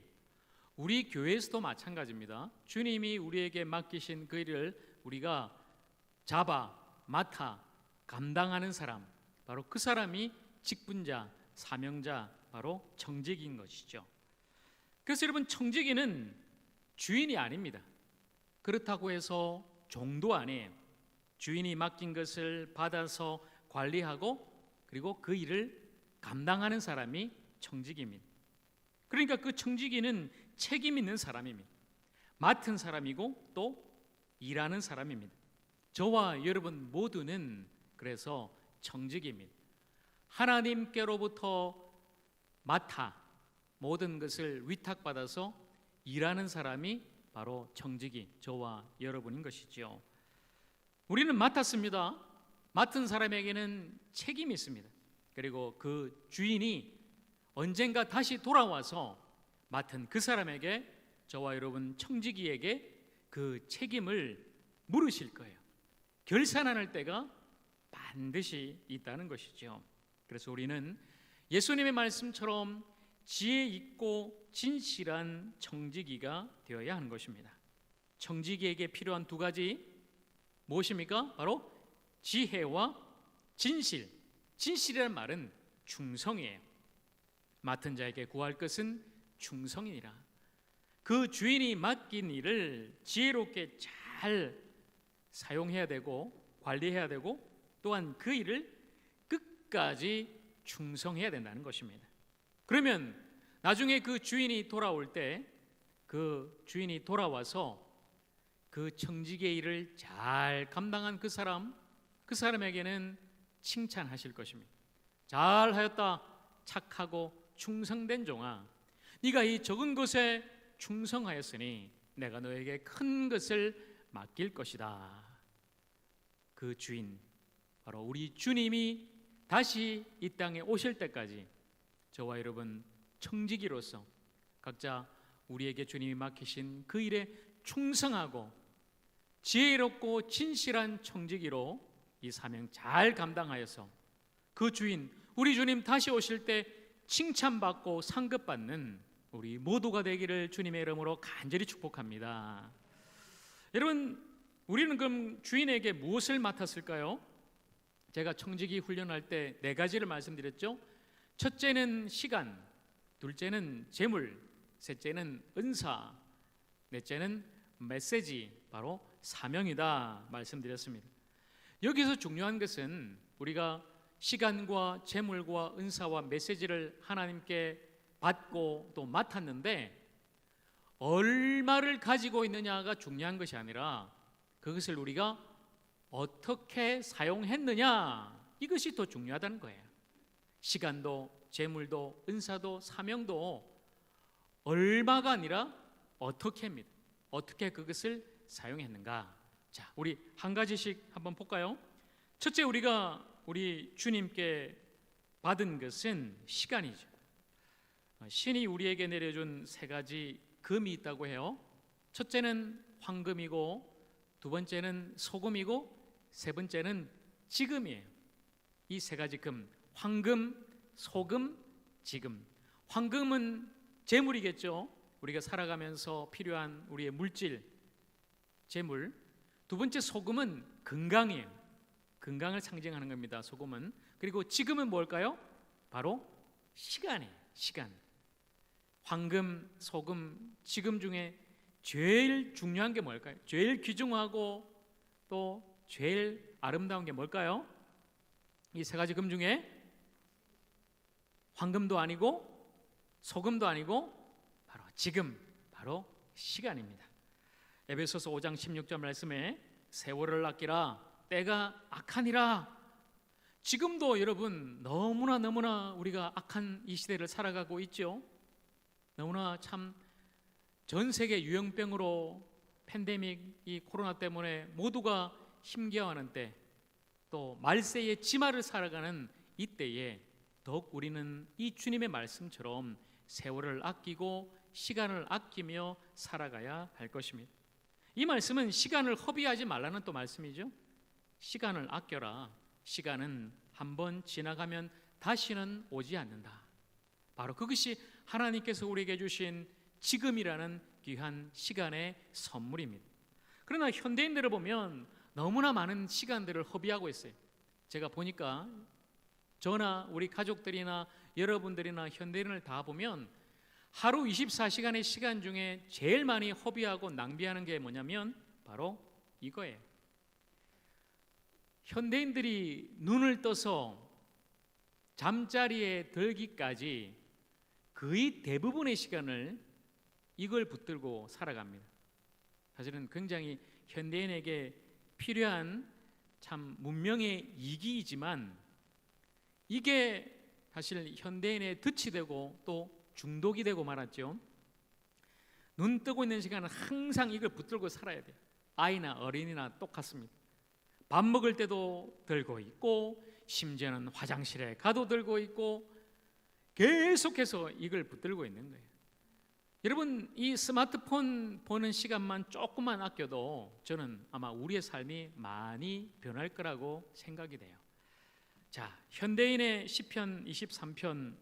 우리 교회에서도 마찬가지입니다. 주님이 우리에게 맡기신 그 일을 우리가 잡아, 맡아, 감당하는 사람, 바로 그 사람이 직분자, 사명자, 바로 청직인 것이죠. 그래서 여러분, 청직이는 주인이 아닙니다. 그렇다고 해서 종도 아니에요. 주인이 맡긴 것을 받아서 관리하고 그리고 그 일을 감당하는 사람이 청직입니다. 그러니까 그 청직이는 책임 있는 사람입니다. 맡은 사람이고 또 일하는 사람입니다. 저와 여러분 모두는 그래서 청직입니다. 하나님께로부터 맡아 모든 것을 위탁받아서 일하는 사람이 바로 청직이 저와 여러분인 것이죠. 우리는 맡았습니다. 맡은 사람에게는 책임이 있습니다. 그리고 그 주인이 언젠가 다시 돌아와서 맡은 그 사람에게, 저와 여러분 청지기에게 그 책임을 물으실 거예요. 결산할 때가 반드시 있다는 것이죠. 그래서 우리는 예수님의 말씀처럼 지혜 있고 진실한 청지기가 되어야 하는 것입니다. 청지기에게 필요한 두 가지 무엇입니까? 바로 지혜와 진실. 진실이라는 말은 충성이에요. 맡은 자에게 구할 것은 충성이니라. 그 주인이 맡긴 일을 지혜롭게 잘 사용해야 되고 관리해야 되고 또한 그 일을 끝까지 충성해야 된다는 것입니다. 그러면 나중에 그 주인이 돌아올 때 그 주인이 돌아와서 그 청지기의 일을 잘 감당한 그 사람에게는 칭찬하실 것입니다. 잘하였다, 착하고 충성된 종아, 네가 이 적은 것에 충성하였으니 내가 너에게 큰 것을 맡길 것이다. 그 주인, 바로 우리 주님이 다시 이 땅에 오실 때까지 저와 여러분 청지기로서 각자 우리에게 주님이 맡기신 그 일에 충성하고 지혜롭고 진실한 청지기로 이 사명 잘 감당하여서 그 주인, 우리 주님 다시 오실 때 칭찬받고 상급받는 우리 모두가 되기를 주님의 이름으로 간절히 축복합니다. 여러분, 우리는 그럼 주인에게 무엇을 맡았을까요? 제가 청지기 훈련할 때 4가지를 말씀드렸죠. 첫째는 시간, 둘째는 재물, 셋째는 은사, 넷째는 메시지, 바로 사명이다 말씀드렸습니다. 여기서 중요한 것은 우리가 시간과 재물과 은사와 메시지를 하나님께 받고 또 맡았는데 얼마를 가지고 있느냐가 중요한 것이 아니라 그것을 우리가 어떻게 사용했느냐, 이것이 더 중요하다는 거예요. 시간도 재물도 은사도 사명도 얼마가 아니라 어떻게 합니다. 어떻게 그것을 사용했는가. 자, 우리 한 가지씩 한번 볼까요? 첫째, 우리 주님께 받은 것은 시간이죠. 신이 우리에게 내려준 세 가지 금이 있다고 해요. 첫째는 황금이고, 두 번째는 소금이고, 세 번째는 지금이에요. 이 세 가지 금, 황금, 소금, 지금. 황금은 재물이겠죠. 우리가 살아가면서 필요한 우리의 물질, 재물. 두 번째 소금은 건강이에요. 건강을 상징하는 겁니다. 소금은. 그리고 지금은 뭘까요? 바로 시간이에요. 시간. 황금, 소금, 지금 중에 제일 중요한 게 뭘까요? 제일 귀중하고 또 제일 아름다운 게 뭘까요? 이 세 가지 금 중에 황금도 아니고 소금도 아니고 바로 지금, 바로 시간입니다. 에베소서 5장 16절 말씀에 세월을 아끼라 때가 악하니라. 지금도 여러분 너무나 우리가 악한 이 시대를 살아가고 있죠. 너무나 참 전 세계 유행병으로 팬데믹, 이 코로나 때문에 모두가 힘겨워하는 때, 또 말세의 지마를 살아가는 이때에 더욱 우리는 이 주님의 말씀처럼 세월을 아끼고 시간을 아끼며 살아가야 할 것입니다. 이 말씀은 시간을 허비하지 말라는 또 말씀이죠. 시간을 아껴라. 시간은 한번 지나가면 다시는 오지 않는다. 바로 그것이 하나님께서 우리에게 주신 지금이라는 귀한 시간의 선물입니다. 그러나 현대인들을 보면 너무나 많은 시간들을 허비하고 있어요. 제가 보니까 저나 우리 가족들이나 여러분들이나 현대인을 다 보면 하루 24시간의 시간 중에 제일 많이 허비하고 낭비하는 게 뭐냐면 바로 이거예요. 현대인들이 눈을 떠서 잠자리에 들기까지 거의 대부분의 시간을 이걸 붙들고 살아갑니다. 사실은 굉장히 현대인에게 필요한 참 문명의 이기이지만 이게 사실 현대인의 덫이 되고 또 중독이 되고 말았죠. 눈 뜨고 있는 시간은 항상 이걸 붙들고 살아야 돼요. 아이나 어린이나 똑같습니다. 밥 먹을 때도 들고 있고, 심지어는 화장실에 가도 들고 있고, 계속해서 이걸 붙들고 있는 거예요. 여러분, 이 스마트폰 보는 시간만 조금만 아껴도 저는 아마 우리의 삶이 많이 변할 거라고 생각이 돼요. 자, 현대인의 시편 23편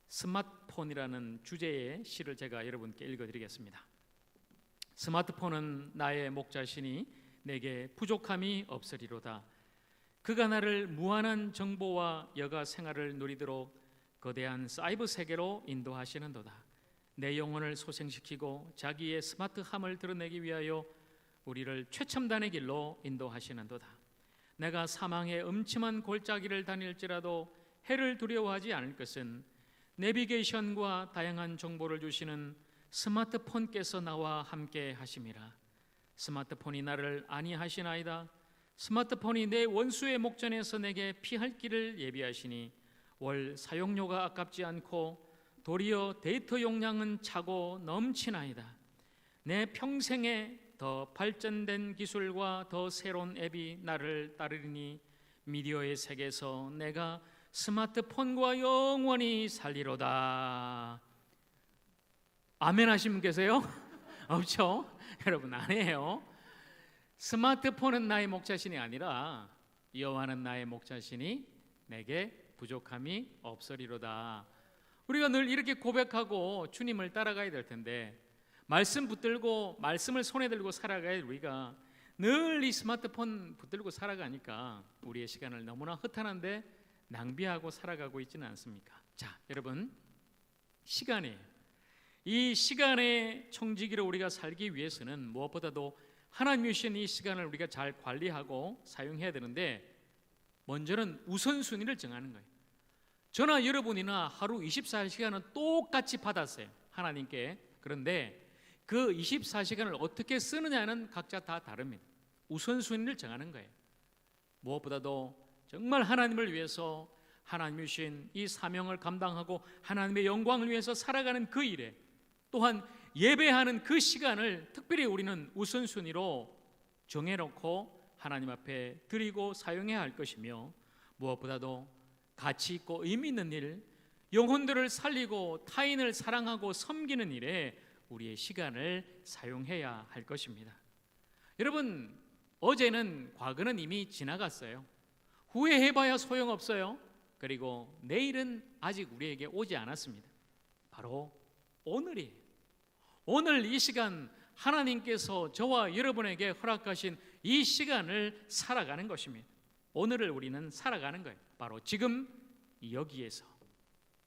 스마트폰이라는 주제의 시를 제가 여러분께 읽어드리겠습니다. 스마트폰은 나의 목자시니 내게 부족함이 없으리로다. 그가 나를 무한한 정보와 여가 생활을 누리도록 거대한 사이버 세계로 인도하시는도다. 내 영혼을 소생시키고 자기의 스마트함을 드러내기 위하여 우리를 최첨단의 길로 인도하시는도다. 내가 사망의 음침한 골짜기를 다닐지라도 해를 두려워하지 않을 것은 내비게이션과 다양한 정보를 주시는 스마트폰께서 나와 함께 하심이라. 스마트폰이 나를 안위하시나이다. 스마트폰이 내 원수의 목전에서 내게 피할 길을 예비하시니 월 사용료가 아깝지 않고 도리어 데이터 용량은 차고 넘치나이다. 내 평생에 더 발전된 기술과 더 새로운 앱이 나를 따르리니 미디어의 세계에서 내가 스마트폰과 영원히 살리로다. 아멘 하신 분 계세요? 없죠? 여러분, 안 해요. 스마트폰은 나의 목자신이 아니라 여호와는 나의 목자신이 내게 부족함이 없으리로다. 우리가 늘 이렇게 고백하고 주님을 따라가야 될 텐데, 말씀 붙들고 말씀을 손에 들고 살아가야 우리가 늘 이 스마트폰 붙들고 살아가니까 우리의 시간을 너무나 허탄한데 낭비하고 살아가고 있지는 않습니까? 자, 여러분, 시간이에요. 이 시간의 청지기로 우리가 살기 위해서는 무엇보다도 하나님이 주신 이 시간을 우리가 잘 관리하고 사용해야 되는데, 먼저는 우선순위를 정하는 거예요. 저나 여러분이나 하루 24시간은 똑같이 받았어요, 하나님께. 그런데 그 24시간을 어떻게 쓰느냐는 각자 다 다릅니다. 우선순위를 정하는 거예요. 무엇보다도 정말 하나님을 위해서 하나님이 주신 이 사명을 감당하고 하나님의 영광을 위해서 살아가는 그 일에, 또한 예배하는 그 시간을 특별히 우리는 우선순위로 정해놓고 하나님 앞에 드리고 사용해야 할 것이며, 무엇보다도 가치 있고 의미 있는 일, 영혼들을 살리고 타인을 사랑하고 섬기는 일에 우리의 시간을 사용해야 할 것입니다. 여러분, 어제는, 과거는 이미 지나갔어요. 후회해봐야 소용없어요. 그리고 내일은 아직 우리에게 오지 않았습니다. 바로 오늘이에요. 오늘 이 시간, 하나님께서 저와 여러분에게 허락하신 이 시간을 살아가는 것입니다. 오늘을 우리는 살아가는 거예요. 바로 지금 여기에서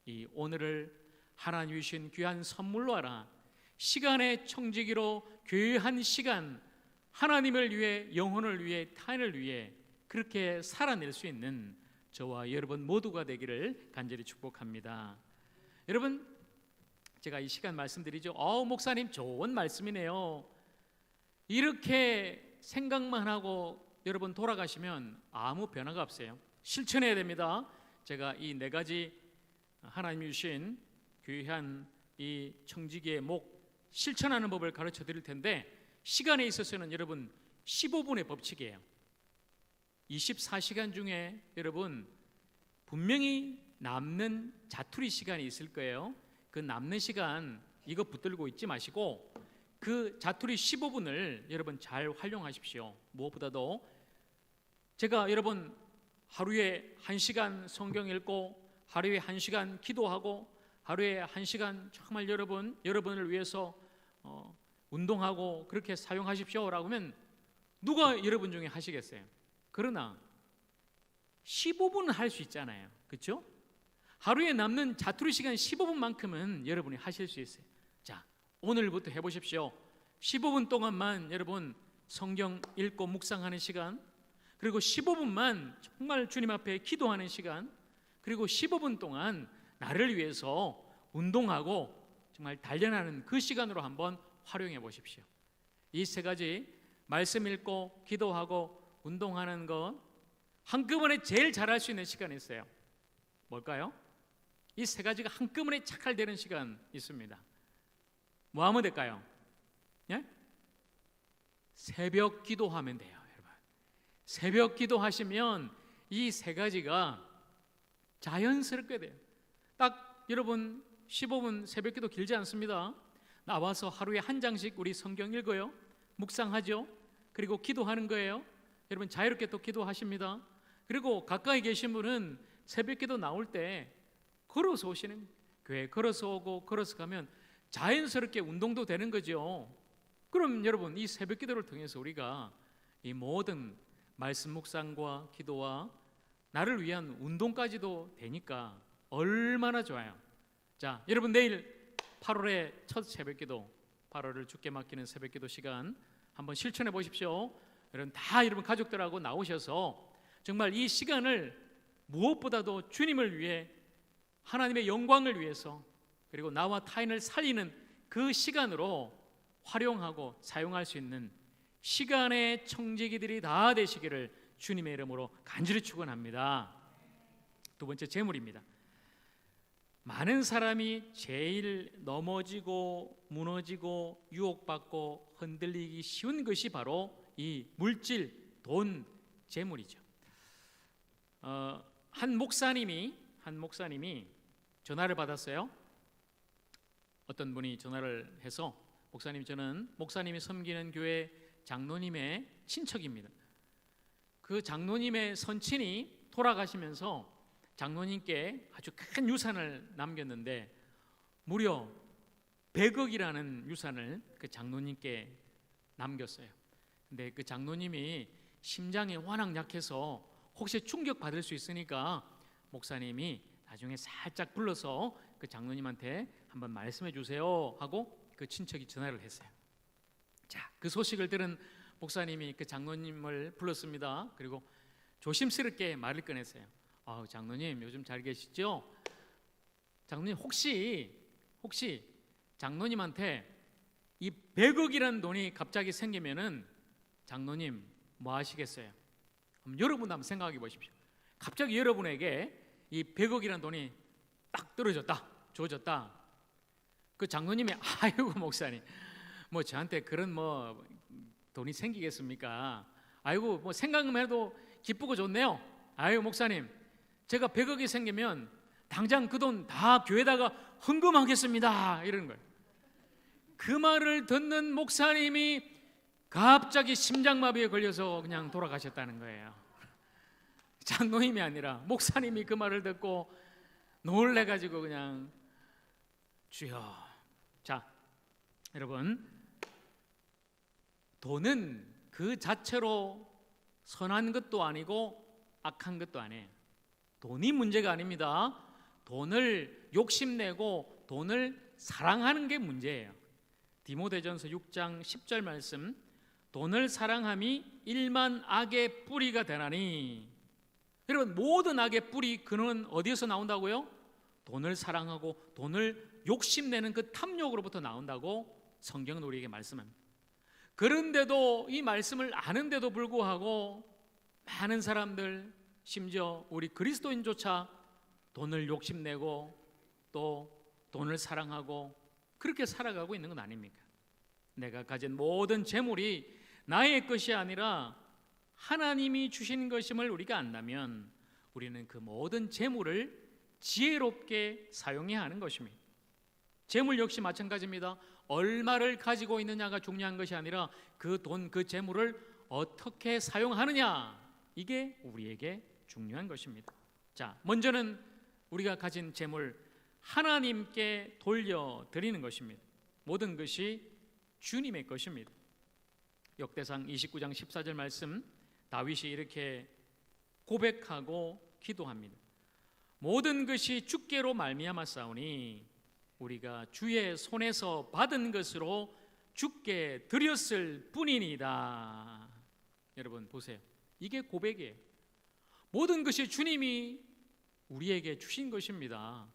이 오늘을 하나님이 주신 귀한 선물로 알아 시간의 청지기로 귀한 시간, 하나님을 위해, 영혼을 위해, 타인을 위해 그렇게 살아낼 수 있는 저와 여러분 모두가 되기를 간절히 축복합니다. 여러분, 제가 이 시간 말씀드리죠. 목사님 좋은 말씀이네요. 이렇게 생각만 하고 여러분 돌아가시면 아무 변화가 없어요. 실천해야 됩니다. 제가 이 4가지 하나님이 주신 귀한 이 청지기의 목, 실천하는 법을 가르쳐 드릴 텐데, 시간에 있어서는 여러분 15분의 법칙이에요. 24시간 중에 여러분 분명히 남는 자투리 시간이 있을 거예요. 그 남는 시간 이거 붙들고 있지 마시고 그 자투리 15분을 여러분 잘 활용하십시오. 무엇보다도 제가 여러분 하루에 1시간 성경 읽고, 하루에 1시간 기도하고, 하루에 1시간 정말 여러분을 위해서 운동하고 그렇게 사용하십시오 라고 하면 누가 여러분 중에 하시겠어요? 그러나 15분은 할 수 있잖아요. 그렇죠? 하루에 남는 자투리 시간 15분만큼은 여러분이 하실 수 있어요. 자, 오늘부터 해보십시오. 15분 동안만 여러분 성경 읽고 묵상하는 시간, 그리고 15분만 정말 주님 앞에 기도하는 시간, 그리고 15분 동안 나를 위해서 운동하고 정말 단련하는 그 시간으로 한번 활용해 보십시오. 이 3가지, 말씀 읽고 기도하고 운동하는 것, 한꺼번에 제일 잘할 수 있는 시간이 있어요. 뭘까요? 이 3가지가 한꺼번에 착할되는 시간 있습니다. 뭐 하면 될까요? 예? 새벽 기도하면 돼요, 여러분. 새벽 기도하시면 이 3가지가 자연스럽게 돼요. 딱 여러분 15분 새벽 기도 길지 않습니다. 나와서 하루에 1장씩 우리 성경 읽어요. 묵상하죠. 그리고 기도하는 거예요. 여러분 자유롭게 또 기도하십니다. 그리고 가까이 계신 분은 새벽 기도 나올 때 걸어서 오시는, 교회 걸어서 오고 걸어서 가면 자연스럽게 운동도 되는 거죠. 그럼 여러분 이 새벽 기도를 통해서 우리가 이 모든 말씀 묵상과 기도와 나를 위한 운동까지도 되니까 얼마나 좋아요. 자, 여러분 내일 8월의 첫 새벽 기도, 8월을 주께 맡기는 새벽 기도 시간 한번 실천해 보십시오. 여러분 다 여러분 가족들하고 나오셔서 정말 이 시간을 무엇보다도 주님을 위해, 하나님의 영광을 위해서, 그리고 나와 타인을 살리는 그 시간으로 활용하고 사용할 수 있는 시간의 청지기들이 다 되시기를 주님의 이름으로 간절히 축원합니다. 2번째, 재물입니다. 많은 사람이 제일 넘어지고 무너지고 유혹받고 흔들리기 쉬운 것이 바로 이 물질, 돈, 재물이죠. 한 목사님이 전화를 받았어요. 어떤 분이 전화를 해서, 목사님, 저는 목사님이 섬기는 교회 장로님의 친척입니다. 그 장로님의 선친이 돌아가시면서 장로님께 아주 큰 유산을 남겼는데 무려 100억이라는 유산을 그 장로님께 남겼어요. 근데 그 장로님이 심장이 워낙 약해서 혹시 충격받을 수 있으니까 목사님이 나중에 살짝 불러서 그 장로님한테 한번 말씀해 주세요 하고 그 친척이 전화를 했어요. 자, 그 소식을 들은 목사님이 그 장로님을 불렀습니다. 그리고 조심스럽게 말을 꺼냈어요. 장로님 요즘 잘 계시죠? 장로님 혹시 장로님한테 이 100억이라는 돈이 갑자기 생기면은 장로님 뭐 하시겠어요? 여러분 한번 생각해 보십시오. 갑자기 여러분에게 이 100억이라는 돈이 딱 떨어졌다, 주어졌다. 그 장로님이 아이고 목사님, 뭐 저한테 그런 뭐 돈이 생기겠습니까? 아이고 뭐 생각만 해도 기쁘고 좋네요. 아이고 목사님, 제가 100억이 생기면 당장 그 돈 다 교회에다가 헌금하겠습니다, 이러는 거예요. 그 말을 듣는 목사님이 갑자기 심장마비에 걸려서 그냥 돌아가셨다는 거예요. 장로님이 아니라 목사님이 그 말을 듣고 놀래가지고 그냥 주여. 자, 여러분, 돈은 그 자체로 선한 것도 아니고 악한 것도 아니에요. 돈이 문제가 아닙니다. 돈을 욕심내고 돈을 사랑하는 게 문제예요. 디모데전서 6장 10절 말씀, 돈을 사랑함이 일만 악의 뿌리가 되나니. 여러분, 모든 악의 뿌리 근원은 어디에서 나온다고요? 돈을 사랑하고 돈을 욕심내는 그 탐욕으로부터 나온다고 성경은 우리에게 말씀합니다. 그런데도 이 말씀을 아는데도 불구하고 많은 사람들, 심지어 우리 그리스도인조차 돈을 욕심내고 또 돈을 사랑하고 그렇게 살아가고 있는 건 아닙니까? 내가 가진 모든 재물이 나의 것이 아니라 하나님이 주신 것임을 우리가 안다면 우리는 그 모든 재물을 지혜롭게 사용해야 하는 것입니다. 재물 역시 마찬가지입니다. 얼마를 가지고 있느냐가 중요한 것이 아니라 그 돈, 그 재물을 어떻게 사용하느냐, 이게 우리에게 중요한 것입니다. 자, 먼저는 우리가 가진 재물 하나님께 돌려드리는 것입니다. 모든 것이 주님의 것입니다. 역대상 29장 14절 말씀, 다윗이 이렇게 고백하고 기도합니다. 모든 것이 주께로 말미암아 싸우니 우리가 주의 손에서 받은 것으로 주께 드렸을 뿐이니이다. 여러분 보세요. 이게 고백이에요. 모든 것이 주님이 우리에게 주신 것입니다.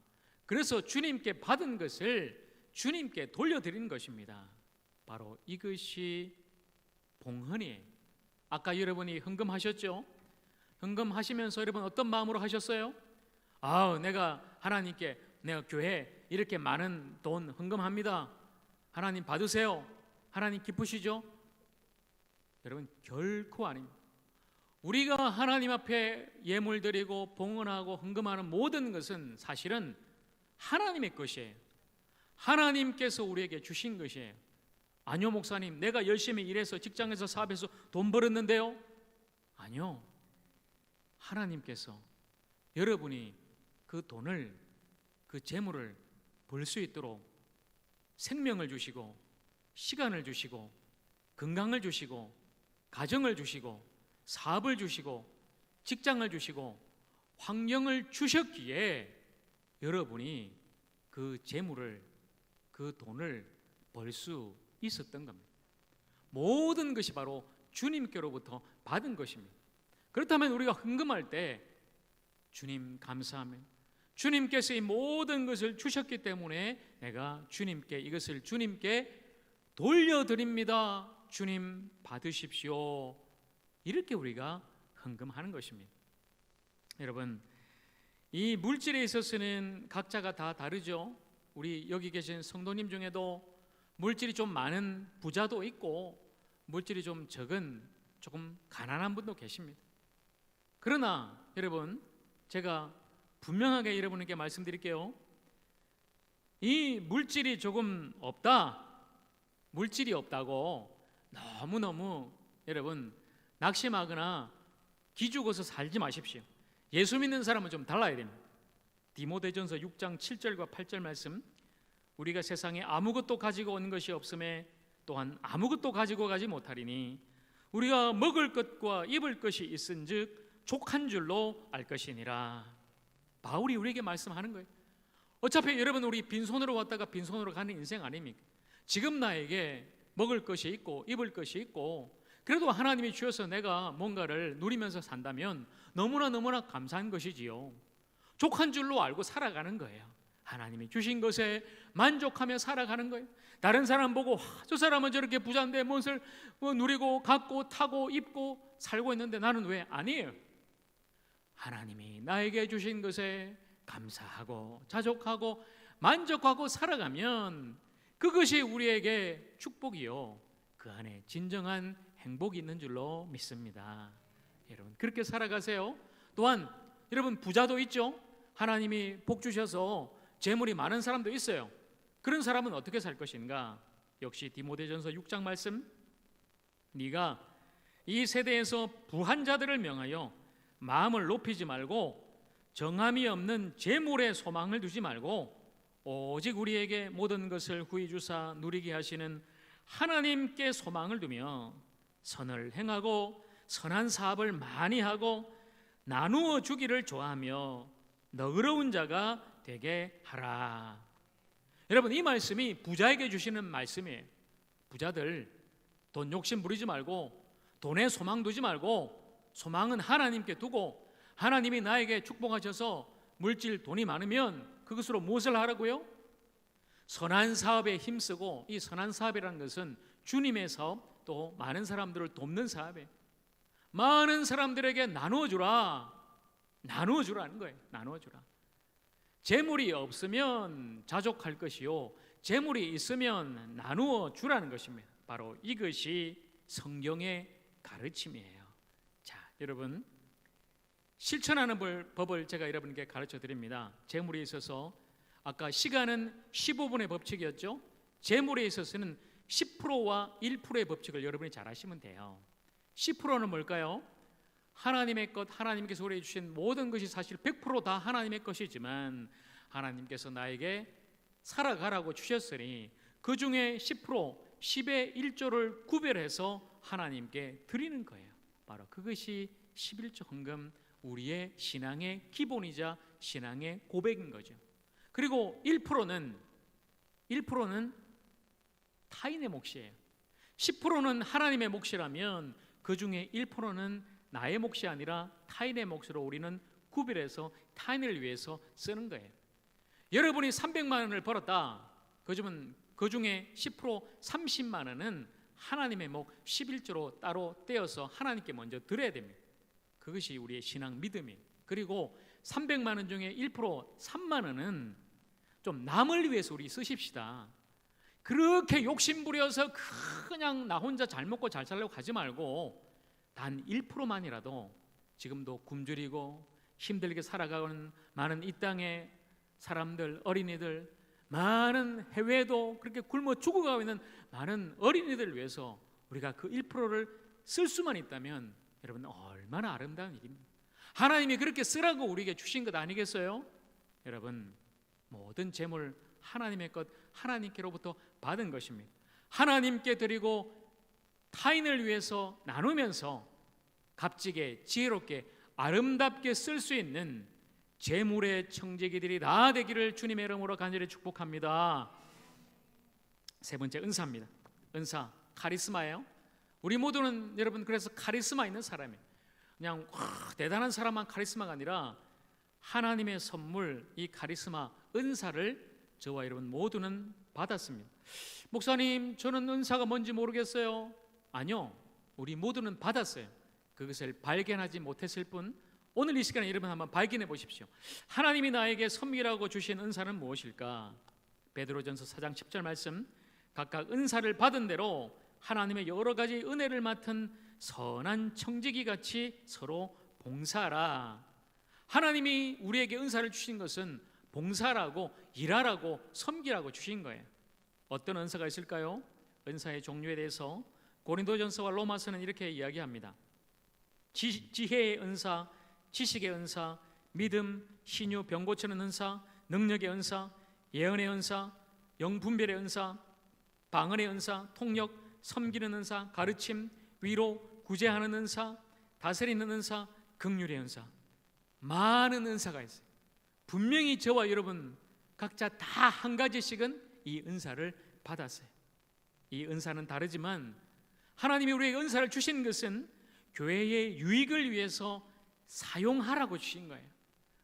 그래서 주님께 받은 것을 주님께 돌려드리는 것입니다. 바로 이것이 봉헌이에요. 아까 여러분이 헌금하셨죠? 헌금하시면서 여러분 어떤 마음으로 하셨어요? 내가 하나님께, 내가 교회에 이렇게 많은 돈 헌금합니다. 하나님 받으세요. 하나님 기쁘시죠? 여러분 결코 아닙니다. 우리가 하나님 앞에 예물 드리고 봉헌하고 헌금하는 모든 것은 사실은 하나님의 것이에요. 하나님께서 우리에게 주신 것이에요. 아니요 목사님, 내가 열심히 일해서 직장에서 사업해서 돈 벌었는데요. 아니요, 하나님께서 여러분이 그 돈을, 그 재물을 벌 수 있도록 생명을 주시고 시간을 주시고 건강을 주시고 가정을 주시고 사업을 주시고 직장을 주시고 환경을 주셨기에 여러분이 그 재물을, 그 돈을 벌 수 있었던 겁니다. 모든 것이 바로 주님께로부터 받은 것입니다. 그렇다면 우리가 헌금할 때 주님 감사합니다. 주님께서 이 모든 것을 주셨기 때문에 내가 주님께 이것을 주님께 돌려드립니다. 주님 받으십시오. 이렇게 우리가 헌금하는 것입니다. 여러분, 이 물질에 있어서는 각자가 다 다르죠. 우리 여기 계신 성도님 중에도 물질이 좀 많은 부자도 있고 물질이 좀 적은 조금 가난한 분도 계십니다. 그러나 여러분, 제가 분명하게 여러분에게 말씀드릴게요. 이 물질이 조금 없다, 물질이 없다고 너무너무 여러분 낙심하거나 기죽어서 살지 마십시오. 예수 믿는 사람은 좀 달라야 됩니다. 디모데전서 6장 7절과 8절 말씀, 우리가 세상에 아무것도 가지고 온 것이 없음에 또한 아무것도 가지고 가지 못하리니 우리가 먹을 것과 입을 것이 있은즉 족한 줄로 알 것이니라. 바울이 우리에게 말씀하는 거예요. 어차피 여러분 우리 빈손으로 왔다가 빈손으로 가는 인생 아닙니까? 지금 나에게 먹을 것이 있고 입을 것이 있고 그래도 하나님이 주셔서 내가 뭔가를 누리면서 산다면 너무나 감사한 것이지요. 족한 줄로 알고 살아가는 거예요. 하나님이 주신 것에 만족하며 살아가는 거예요. 다른 사람 보고 저 사람은 저렇게 부자인데 무엇을 누리고 갖고 타고 입고 살고 있는데 나는 왜? 아니에요. 하나님이 나에게 주신 것에 감사하고 자족하고 만족하고 살아가면 그것이 우리에게 축복이요, 그 안에 진정한 행복이 있는 줄로 믿습니다. 여러분 그렇게 살아가세요. 또한 여러분 부자도 있죠. 하나님이 복 주셔서 재물이 많은 사람도 있어요. 그런 사람은 어떻게 살 것인가? 역시 디모데전서 6장 말씀, 네가 이 세대에서 부한 자들을 명하여 마음을 높이지 말고 정함이 없는 재물에 소망을 두지 말고 오직 우리에게 모든 것을 후히 주사 누리게 하시는 하나님께 소망을 두며 선을 행하고 선한 사업을 많이 하고 나누어 주기를 좋아하며 너그러운 자가 되게 하라. 여러분 이 말씀이 부자에게 주시는 말씀이에요. 부자들 돈 욕심 부리지 말고 돈에 소망 두지 말고 소망은 하나님께 두고, 하나님이 나에게 축복하셔서 물질 돈이 많으면 그것으로 무엇을 하라고요? 선한 사업에 힘쓰고, 이 선한 사업이라는 것은 주님의 사업, 또 많은 사람들을 돕는 사업이에요. 많은 사람들에게 나누어주라, 나누어주라는 거예요. 나누어주라. 재물이 없으면 자족할 것이요, 재물이 있으면 나누어 주라는 것입니다. 바로 이것이 성경의 가르침이에요. 자, 여러분 실천하는 법을 제가 여러분께 가르쳐 드립니다. 재물에 있어서 아까 시간은 15분의 법칙이었죠. 재물에 있어서는 10%와 1%의 법칙을 여러분이 잘 아시면 돼요. 10%는 뭘까요? 하나님의 것, 하나님께서 우리에게 주신 모든 것이 사실 100% 다 하나님의 것이지만 하나님께서 나에게 살아가라고 주셨으니 그 중에 10%, 10의 1조를 구별해서 하나님께 드리는 거예요. 바로 그것이 11조 헌금, 우리의 신앙의 기본이자 신앙의 고백인 거죠. 그리고 1%는 타인의 몫이에요. 10%는 하나님의 몫이라면 그 중에 1%는 나의 몫이 아니라 타인의 몫으로 우리는 구별해서 타인을 위해서 쓰는 거예요. 여러분이 300만 원을 벌었다. 그 중에 10% 30만 원은 하나님의 몫 11조로 따로 떼어서 하나님께 먼저 드려야 됩니다. 그것이 우리의 신앙 믿음이에요. 그리고 300만 원 중에 1% 3만 원은 좀 남을 위해서 우리 쓰십시다. 그렇게 욕심부려서 그냥 나 혼자 잘 먹고 잘 살려고 하지 말고 단 1%만이라도 지금도 굶주리고 힘들게 살아가는 많은 이 땅의 사람들, 어린이들, 많은 해외도 그렇게 굶어 죽어가고 있는 많은 어린이들을 위해서 우리가 그 1%를 쓸 수만 있다면 여러분 얼마나 아름다운 일입니다. 하나님이 그렇게 쓰라고 우리에게 주신 것 아니겠어요? 여러분 모든 재물 하나님의 것, 하나님께로부터 받은 것입니다. 하나님께 드리고 타인을 위해서 나누면서 값지게 지혜롭게 아름답게 쓸 수 있는 재물의 청지기들이 다 되기를 주님의 이름으로 간절히 축복합니다. 세 번째 은사입니다. 은사, 카리스마예요. 우리 모두는 여러분 그래서 카리스마 있는 사람이에요. 그냥 대단한 사람만 카리스마가 아니라 하나님의 선물, 이 카리스마, 은사를 저와 여러분 모두는 받았습니다. 목사님, 저는 은사가 뭔지 모르겠어요. 아니요, 우리 모두는 받았어요. 그것을 발견하지 못했을 뿐 오늘 이 시간에 여러분 한번 발견해 보십시오. 하나님이 나에게 선물이라고 주신 은사는 무엇일까? 베드로전서 4장 10절 말씀, 각각 은사를 받은 대로 하나님의 여러 가지 은혜를 맡은 선한 청지기 같이 서로 봉사하라. 하나님이 우리에게 은사를 주신 것은 봉사라고, 일하라고, 섬기라고 주신 거예요. 어떤 은사가 있을까요? 은사의 종류에 대해서 고린도전서와 로마서는 이렇게 이야기합니다. 지혜의 은사, 지식의 은사, 믿음, 신유, 병 고치는 은사, 능력의 은사, 예언의 은사, 영분별의 은사, 방언의 은사, 통역, 섬기는 은사, 가르침, 위로, 구제하는 은사, 다스리는 은사, 긍휼의 은사. 많은 은사가 있어요. 분명히 저와 여러분 각자 다 한 가지씩은 이 은사를 받았어요. 이 은사는 다르지만 하나님이 우리에게 은사를 주신 것은 교회의 유익을 위해서 사용하라고 주신 거예요.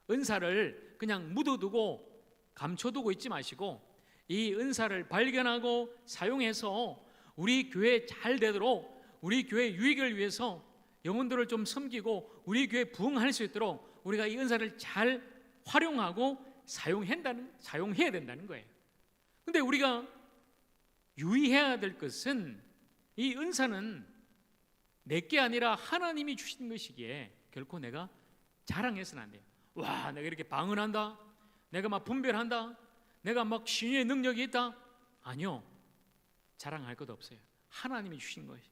은사를 그냥 묻어두고 감춰두고 있지 마시고 이 은사를 발견하고 사용해서 우리 교회 잘 되도록, 우리 교회 유익을 위해서 영혼들을 좀 섬기고 우리 교회 부흥할 수 있도록 우리가 이 은사를 잘 활용하고 사용해야 된다는 거예요. 근데 우리가 유의해야 될 것은 이 은사는 내게 아니라 하나님이 주신 것이기에 결코 내가 자랑해서는 안 돼요. 와, 내가 이렇게 방언한다, 내가 막 분별한다, 내가 막 신유의 능력이 있다. 아니요, 자랑할 것도 없어요. 하나님이 주신 것이.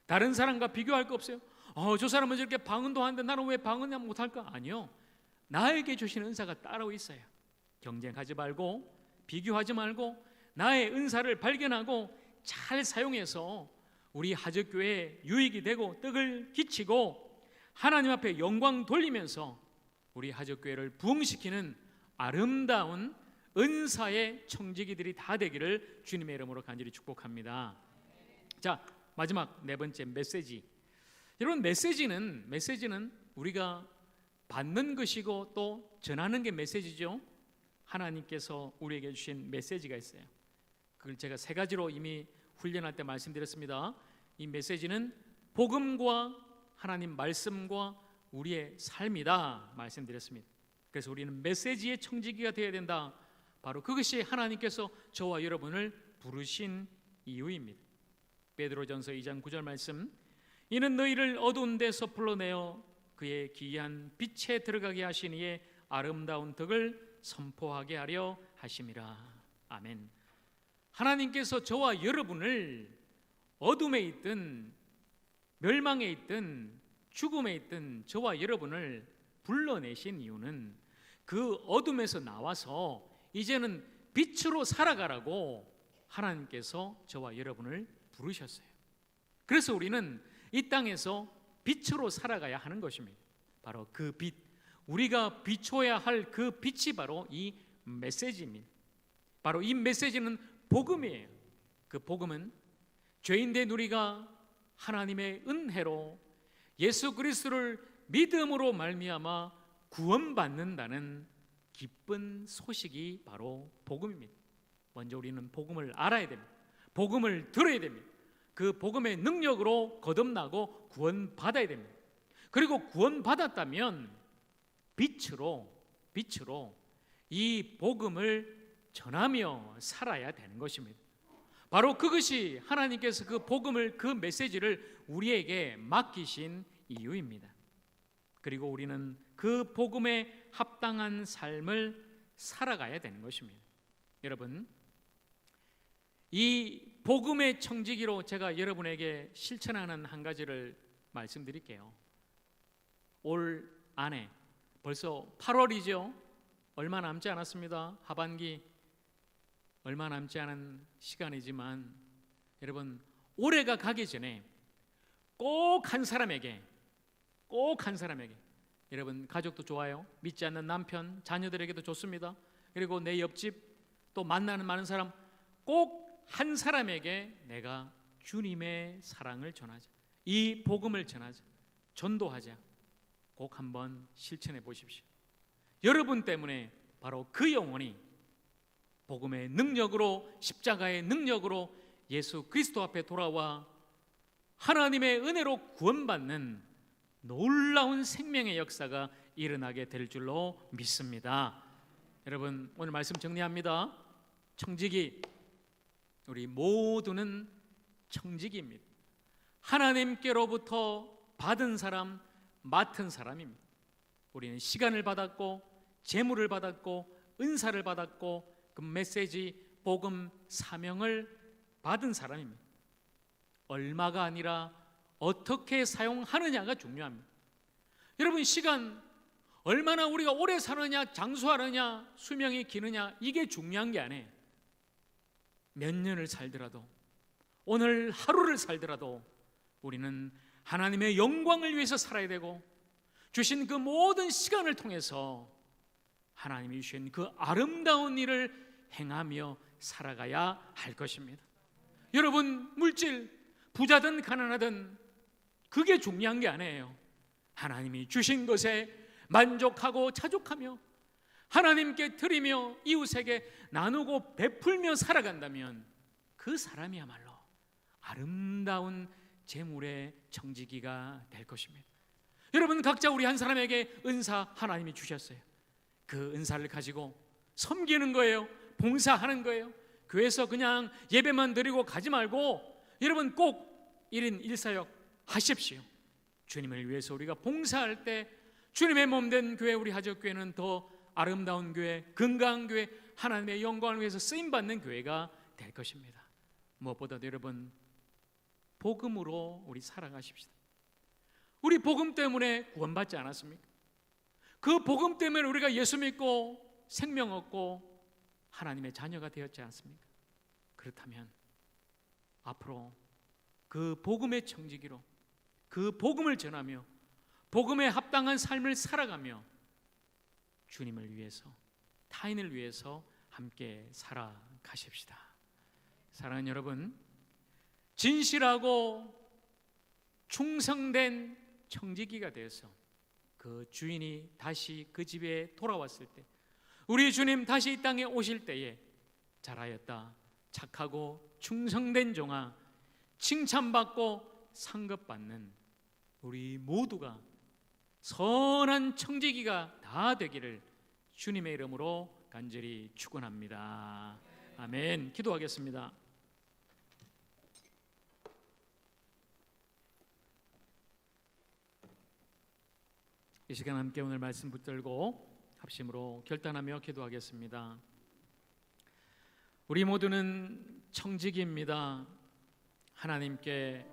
다른 사람과 비교할 거 없어요. 저 사람은 저렇게 방언도 하는데 나는 왜 방언 못할까? 아니요, 나에게 주신 은사가 따로 있어요. 경쟁하지 말고 비교하지 말고 나의 은사를 발견하고 잘 사용해서 우리 하적교회에 유익이 되고 떡을 끼치고 하나님 앞에 영광 돌리면서 우리 하적교회를 부흥시키는 아름다운 은사의 청지기들이 다 되기를 주님의 이름으로 간절히 축복합니다. 자, 마지막 네 번째 메시지. 여러분, 메시지는 우리가 받는 것이고 또 전하는 게 메시지죠. 하나님께서 우리에게 주신 메시지가 있어요. 그걸 제가 세 가지로 이미 훈련할 때 말씀드렸습니다. 이 메시지는 복음과 하나님 말씀과 우리의 삶이다 말씀드렸습니다. 그래서 우리는 메시지의 청지기가 되어야 된다. 바로 그것이 하나님께서 저와 여러분을 부르신 이유입니다. 베드로전서 2장 9절 말씀, 이는 너희를 어두운 데서 불러내어 그의 기이한 빛에 들어가게 하신 이의 아름다운 덕을 선포하게 하려 하심이라. 아멘. 하나님께서 저와 여러분을 어둠에 있든 멸망에 있든 죽음에 있든 저와 여러분을 불러내신 이유는 그 어둠에서 나와서 이제는 빛으로 살아가라고 하나님께서 저와 여러분을 부르셨어요. 그래서 우리는 이 땅에서 빛으로 살아가야 하는 것입니다. 바로 그 빛, 우리가 비춰야 할 그 빛이 바로 이 메시지입니다. 바로 이 메시지는 복음이에요. 그 복음은 죄인된 우리가 하나님의 은혜로 예수 그리스도를 믿음으로 말미암아 구원받는다는 기쁜 소식이 바로 복음입니다. 먼저 우리는 복음을 알아야 됩니다. 복음을 들어야 됩니다. 그 복음의 능력으로 거듭나고 구원받아야 됩니다. 그리고 구원받았다면 빛으로 이 복음을 전하며 살아야 되는 것입니다. 바로 그것이 하나님께서 그 복음을, 그 메시지를 우리에게 맡기신 이유입니다. 그리고 우리는 그 복음에 합당한 삶을 살아가야 되는 것입니다. 여러분, 이 복음의 청지기로 제가 여러분에게 실천하는 한 가지를 말씀드릴게요. 올 안에 벌써 8월이죠. 얼마 남지 않았습니다. 하반기 얼마 남지 않은 시간이지만 여러분, 올해가 가기 전에 꼭 한 사람에게 여러분, 가족도 좋아요, 믿지 않는 남편, 자녀들에게도 좋습니다. 그리고 내 옆집 또 만나는 많은 사람, 꼭 한 사람에게 내가 주님의 사랑을 전하자, 이 복음을 전하자, 전도하자. 꼭 한번 실천해 보십시오. 여러분 때문에 바로 그 영혼이 복음의 능력으로, 십자가의 능력으로 예수 그리스도 앞에 돌아와 하나님의 은혜로 구원받는 놀라운 생명의 역사가 일어나게 될 줄로 믿습니다. 여러분, 오늘 말씀 정리합니다. 청지기, 우리 모두는 청지기입니다. 하나님께로부터 받은 사람, 맡은 사람입니다. 우리는 시간을 받았고 재물을 받았고 은사를 받았고 그 메시지, 복음, 사명을 받은 사람입니다. 얼마가 아니라 어떻게 사용하느냐가 중요합니다. 여러분, 시간 얼마나 우리가 오래 사느냐, 장수하느냐, 수명이 기느냐, 이게 중요한 게 아니에요. 몇 년을 살더라도, 오늘 하루를 살더라도 우리는 하나님의 영광을 위해서 살아야 되고, 주신 그 모든 시간을 통해서 하나님이 주신 그 아름다운 일을 행하며 살아가야 할 것입니다. 여러분, 물질, 부자든 가난하든 그게 중요한 게 아니에요. 하나님이 주신 것에 만족하고 자족하며 하나님께 드리며 이웃에게 나누고 베풀며 살아간다면 그 사람이야말로 아름다운 재물의 청지기가 될 것입니다. 여러분, 각자 우리 한 사람에게 은사 하나님이 주셨어요. 그 은사를 가지고 섬기는 거예요. 봉사하는 거예요. 교회에서 그냥 예배만 드리고 가지 말고 여러분 꼭 1인 1사역 하십시오. 주님을 위해서 우리가 봉사할 때 주님의 몸된 교회, 우리 하적교회는 더 아름다운 교회, 건강한 교회, 하나님의 영광을 위해서 쓰임받는 교회가 될 것입니다. 무엇보다도 여러분, 복음으로 우리 살아가십시다. 우리 복음 때문에 구원받지 않았습니까? 그 복음 때문에 우리가 예수 믿고 생명 얻고 하나님의 자녀가 되었지 않습니까? 그렇다면 앞으로 그 복음의 청지기로 그 복음을 전하며 복음에 합당한 삶을 살아가며 주님을 위해서, 타인을 위해서 함께 살아가십시다. 사랑하는 여러분, 진실하고 충성된 청지기가 되어서 그 주인이 다시 그 집에 돌아왔을 때, 우리 주님 다시 이 땅에 오실 때에 잘하였다, 착하고 충성된 종아, 칭찬받고 상급받는 우리 모두가 선한 청지기가 다 되기를 주님의 이름으로 간절히 축원합니다. 아멘. 기도하겠습니다. 이 시간 함께 오늘 말씀 붙들고 합심으로 결단하며 기도하겠습니다. 우리 모두는 청지기입니다. 하나님께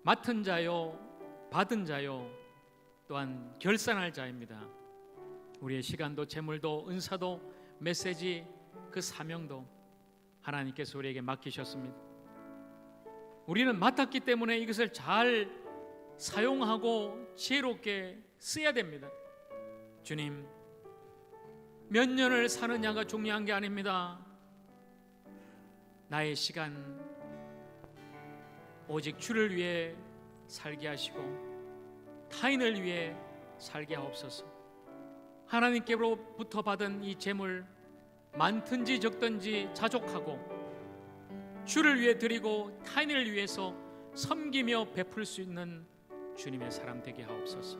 맡은 자요, 받은 자요, 또한 결산할 자입니다. 우리의 시간도 재물도 은사도 메시지, 그 사명도 하나님께서 우리에게 맡기셨습니다. 우리는 맡았기 때문에 이것을 잘 사용하고 지혜롭게 써야 됩니다. 주님, 몇 년을 사느냐가 중요한 게 아닙니다. 나의 시간 오직 주를 위해 살게 하시고 타인을 위해 살게 하옵소서. 하나님께로부터 받은 이 재물 많든지 적든지 자족하고 주를 위해 드리고 타인을 위해서 섬기며 베풀 수 있는 주님의 사람 되게 하옵소서.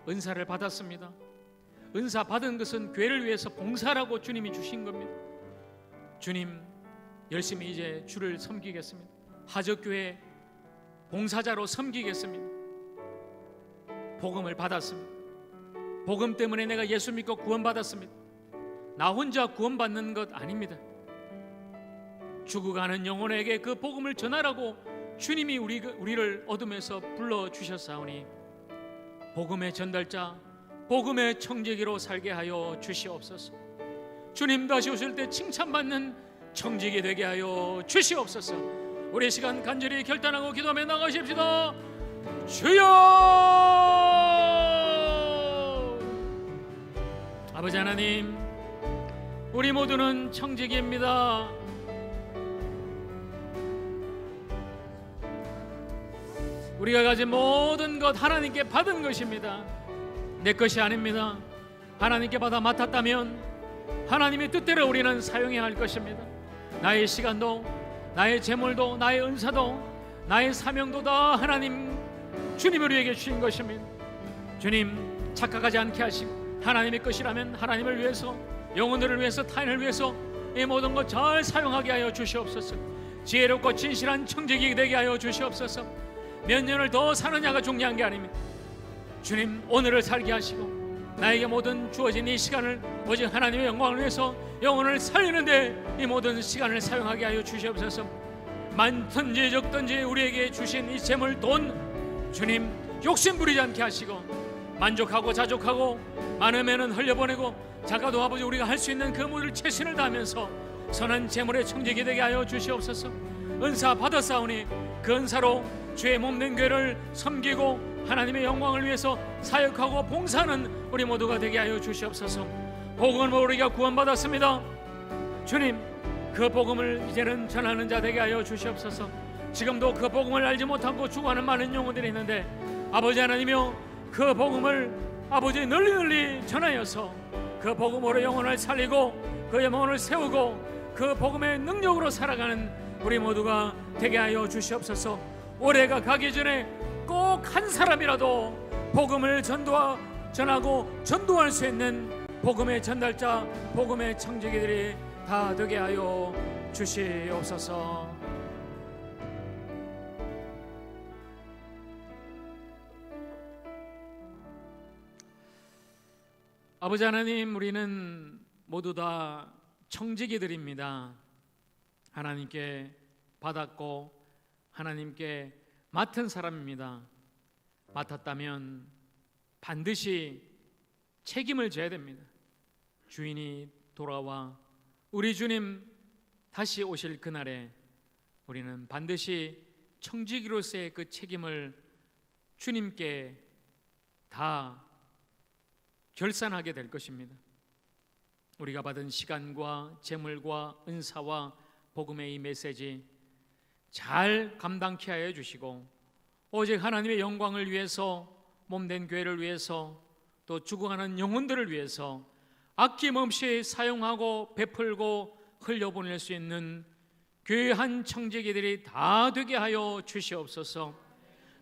은사를 받았습니다. 은사 받은 것은 교회를 위해서 봉사라고 주님이 주신 겁니다. 주님, 열심히 이제 주를 섬기겠습니다. 하적교회 봉사자로 섬기겠습니다. 복음을 받았습니다. 복음 때문에 내가 예수 믿고 구원받았습니다. 나 혼자 구원받는 것 아닙니다. 죽어가는 영혼에게 그 복음을 전하라고 주님이 우리를 어둠에서 불러주셨사오니 복음의 전달자, 복음의 청지기로 살게 하여 주시옵소서. 주님 다시 오실 때 칭찬받는 청지기 되게 하여 주시옵소서. 우리 시간 간절히 결단하고 기도하며 나가십시다. 주여! 아버지 하나님, 우리 모두는 청지기입니다. 우리가 가진 모든 것 하나님께 받은 것입니다. 내 것이 아닙니다. 하나님께 받아 맡았다면 하나님의 뜻대로 우리는 사용해야 할 것입니다. 나의 시간도, 나의 재물도, 나의 은사도, 나의 사명도 다 하나님 주님을 위해 주신 것입니다. 주님, 착각하지 않게 하시고 하나님의 것이라면 하나님을 위해서, 영혼들을 위해서, 타인을 위해서 이 모든 것 잘 사용하게 하여 주시옵소서. 지혜롭고 진실한 청지기 되게 하여 주시옵소서. 몇 년을 더 사느냐가 중요한 게 아닙니다. 주님, 오늘을 살게 하시고 나에게 모든 주어진 이 시간을 오직 하나님의 영광을 위해서 영혼을 살리는데 이 모든 시간을 사용하게 하여 주시옵소서. 많든지 적든지 우리에게 주신 이 재물, 돈, 주님 욕심 부리지 않게 하시고 만족하고 자족하고 많으면은 흘려보내고 작아도 아버지 우리가 할 수 있는 그 모든 최선을 다하면서 선한 재물의 청지기 되게 하여 주시옵소서. 은사 받았사오니 그 은사로 주의 몸된 교회를 섬기고 하나님의 영광을 위해서 사역하고 봉사하는 우리 모두가 되게 하여 주시옵소서. 복음을 우리가 구원받았습니다. 주님, 그 복음을 이제는 전하는 자 되게 하여 주시옵소서. 지금도 그 복음을 알지 못하고 죽어가는 많은 영혼들이 있는데 아버지 하나님이여, 그 복음을 아버지 널리 전하여서 그 복음으로 영혼을 살리고 그 영혼을 세우고 그 복음의 능력으로 살아가는 우리 모두가 되게 하여 주시옵소서. 올해가 가기 전에 꼭 한 사람이라도 복음을 전하고 전도할 수 있는 복음의 전달자, 복음의 청지기들이 다 되게 하여 주시옵소서. 아버지 하나님, 우리는 모두 다 청지기들입니다. 하나님께 받았고 하나님께 맡은 사람입니다. 맡았다면 반드시 책임을 져야 됩니다. 주인이 돌아와 우리 주님 다시 오실 그날에 우리는 반드시 청지기로서의 그 책임을 주님께 다 결산하게 될 것입니다. 우리가 받은 시간과 재물과 은사와 복음의 이 메시지 잘 감당케 하여 주시고, 오직 하나님의 영광을 위해서, 몸된 교회를 위해서, 또 죽어가는 영혼들을 위해서 아낌없이 사용하고 베풀고 흘려보낼 수 있는 귀한 청지기들이 다 되게 하여 주시옵소서.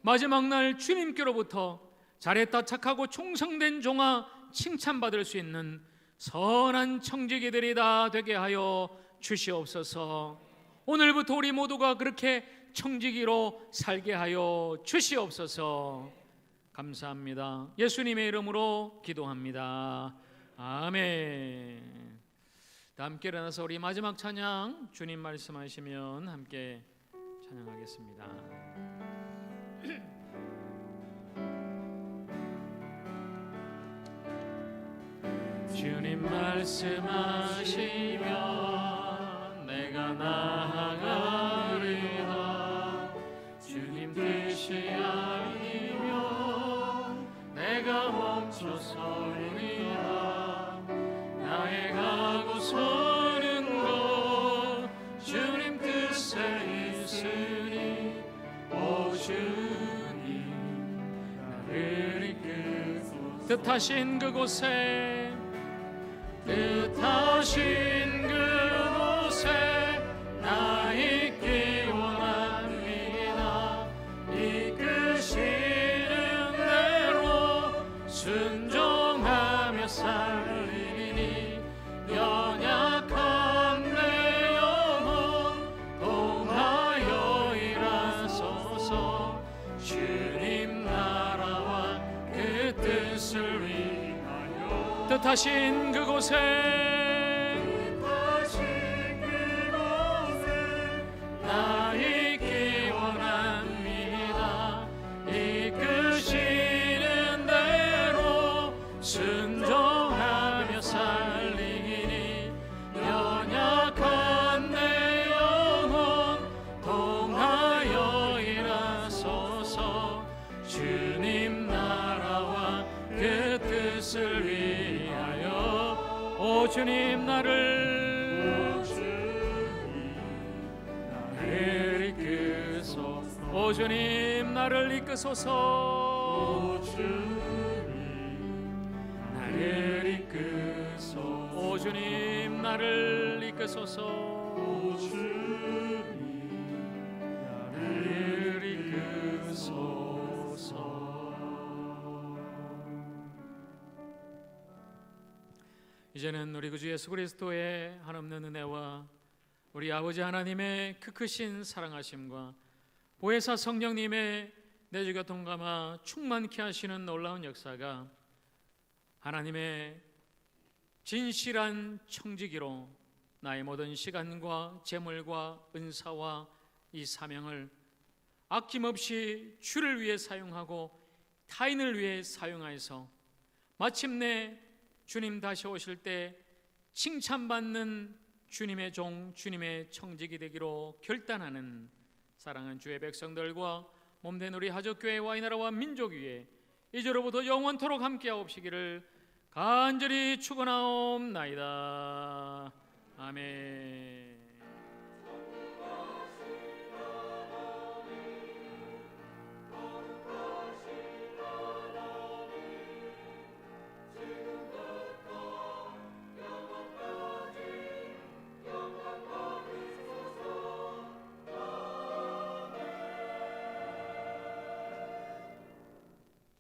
마지막 날 주님께로부터 잘했다 착하고 충성된 종아 칭찬받을 수 있는 선한 청지기들이 다 되게 하여 주시옵소서. 오늘부터 우리 모두가 그렇게 청지기로 살게 하여 주시옵소서. 감사합니다. 예수님의 이름으로 기도합니다. 아멘. 다 함께 일어나서 우리 마지막 찬양, 주님 말씀하시면 함께 찬양하겠습니다. 주님 말씀하시면 내가 나아가리라. 주님 뜻이 아니면 내가 멈춰서리라. 나의 가고 서는 것 주님 뜻에 있으니 오 주님 나를 이끄소서. 뜻하신 그곳에 나 있기 원합니다. 이끄시는 대로 순종하며 살리니 연약한 내 영혼 동하여 일하소서. 주님 나라와 그 뜻을 위하여 뜻하신 그곳에 나 있기 원합니다. 이끄시는 대로 순종하며 살리니 연약한 내 영혼 동하여 일하소서. 주님 나라와 그 뜻을 위하여 오 주님 나를 이끄소서. 오 주님 나를 이끄소서. 오 주님 나를 이끄소서. 오 주님 나를 이끄소서. 오 주님 나를 이끄소서. 이제는 우리 구주 예수 그리스도의 한없는 은혜와 우리 아버지 하나님의 크신 사랑하심과 보혜사 성령님의 내주가 동감하 충만케 하시는 놀라운 역사가 하나님의 진실한 청지기로 나의 모든 시간과 재물과 은사와 이 사명을 아낌없이 주를 위해 사용하고 타인을 위해 사용하여서 마침내 주님 다시 오실 때 칭찬받는 주님의 종, 주님의 청지기 되기로 결단하는 사랑하는 주의 백성들과 몸된 우리 하족교회와 이 나라와 민족 위에 이제로부터 영원토록 함께하옵시기를 간절히 축원하옵나이다. 아멘.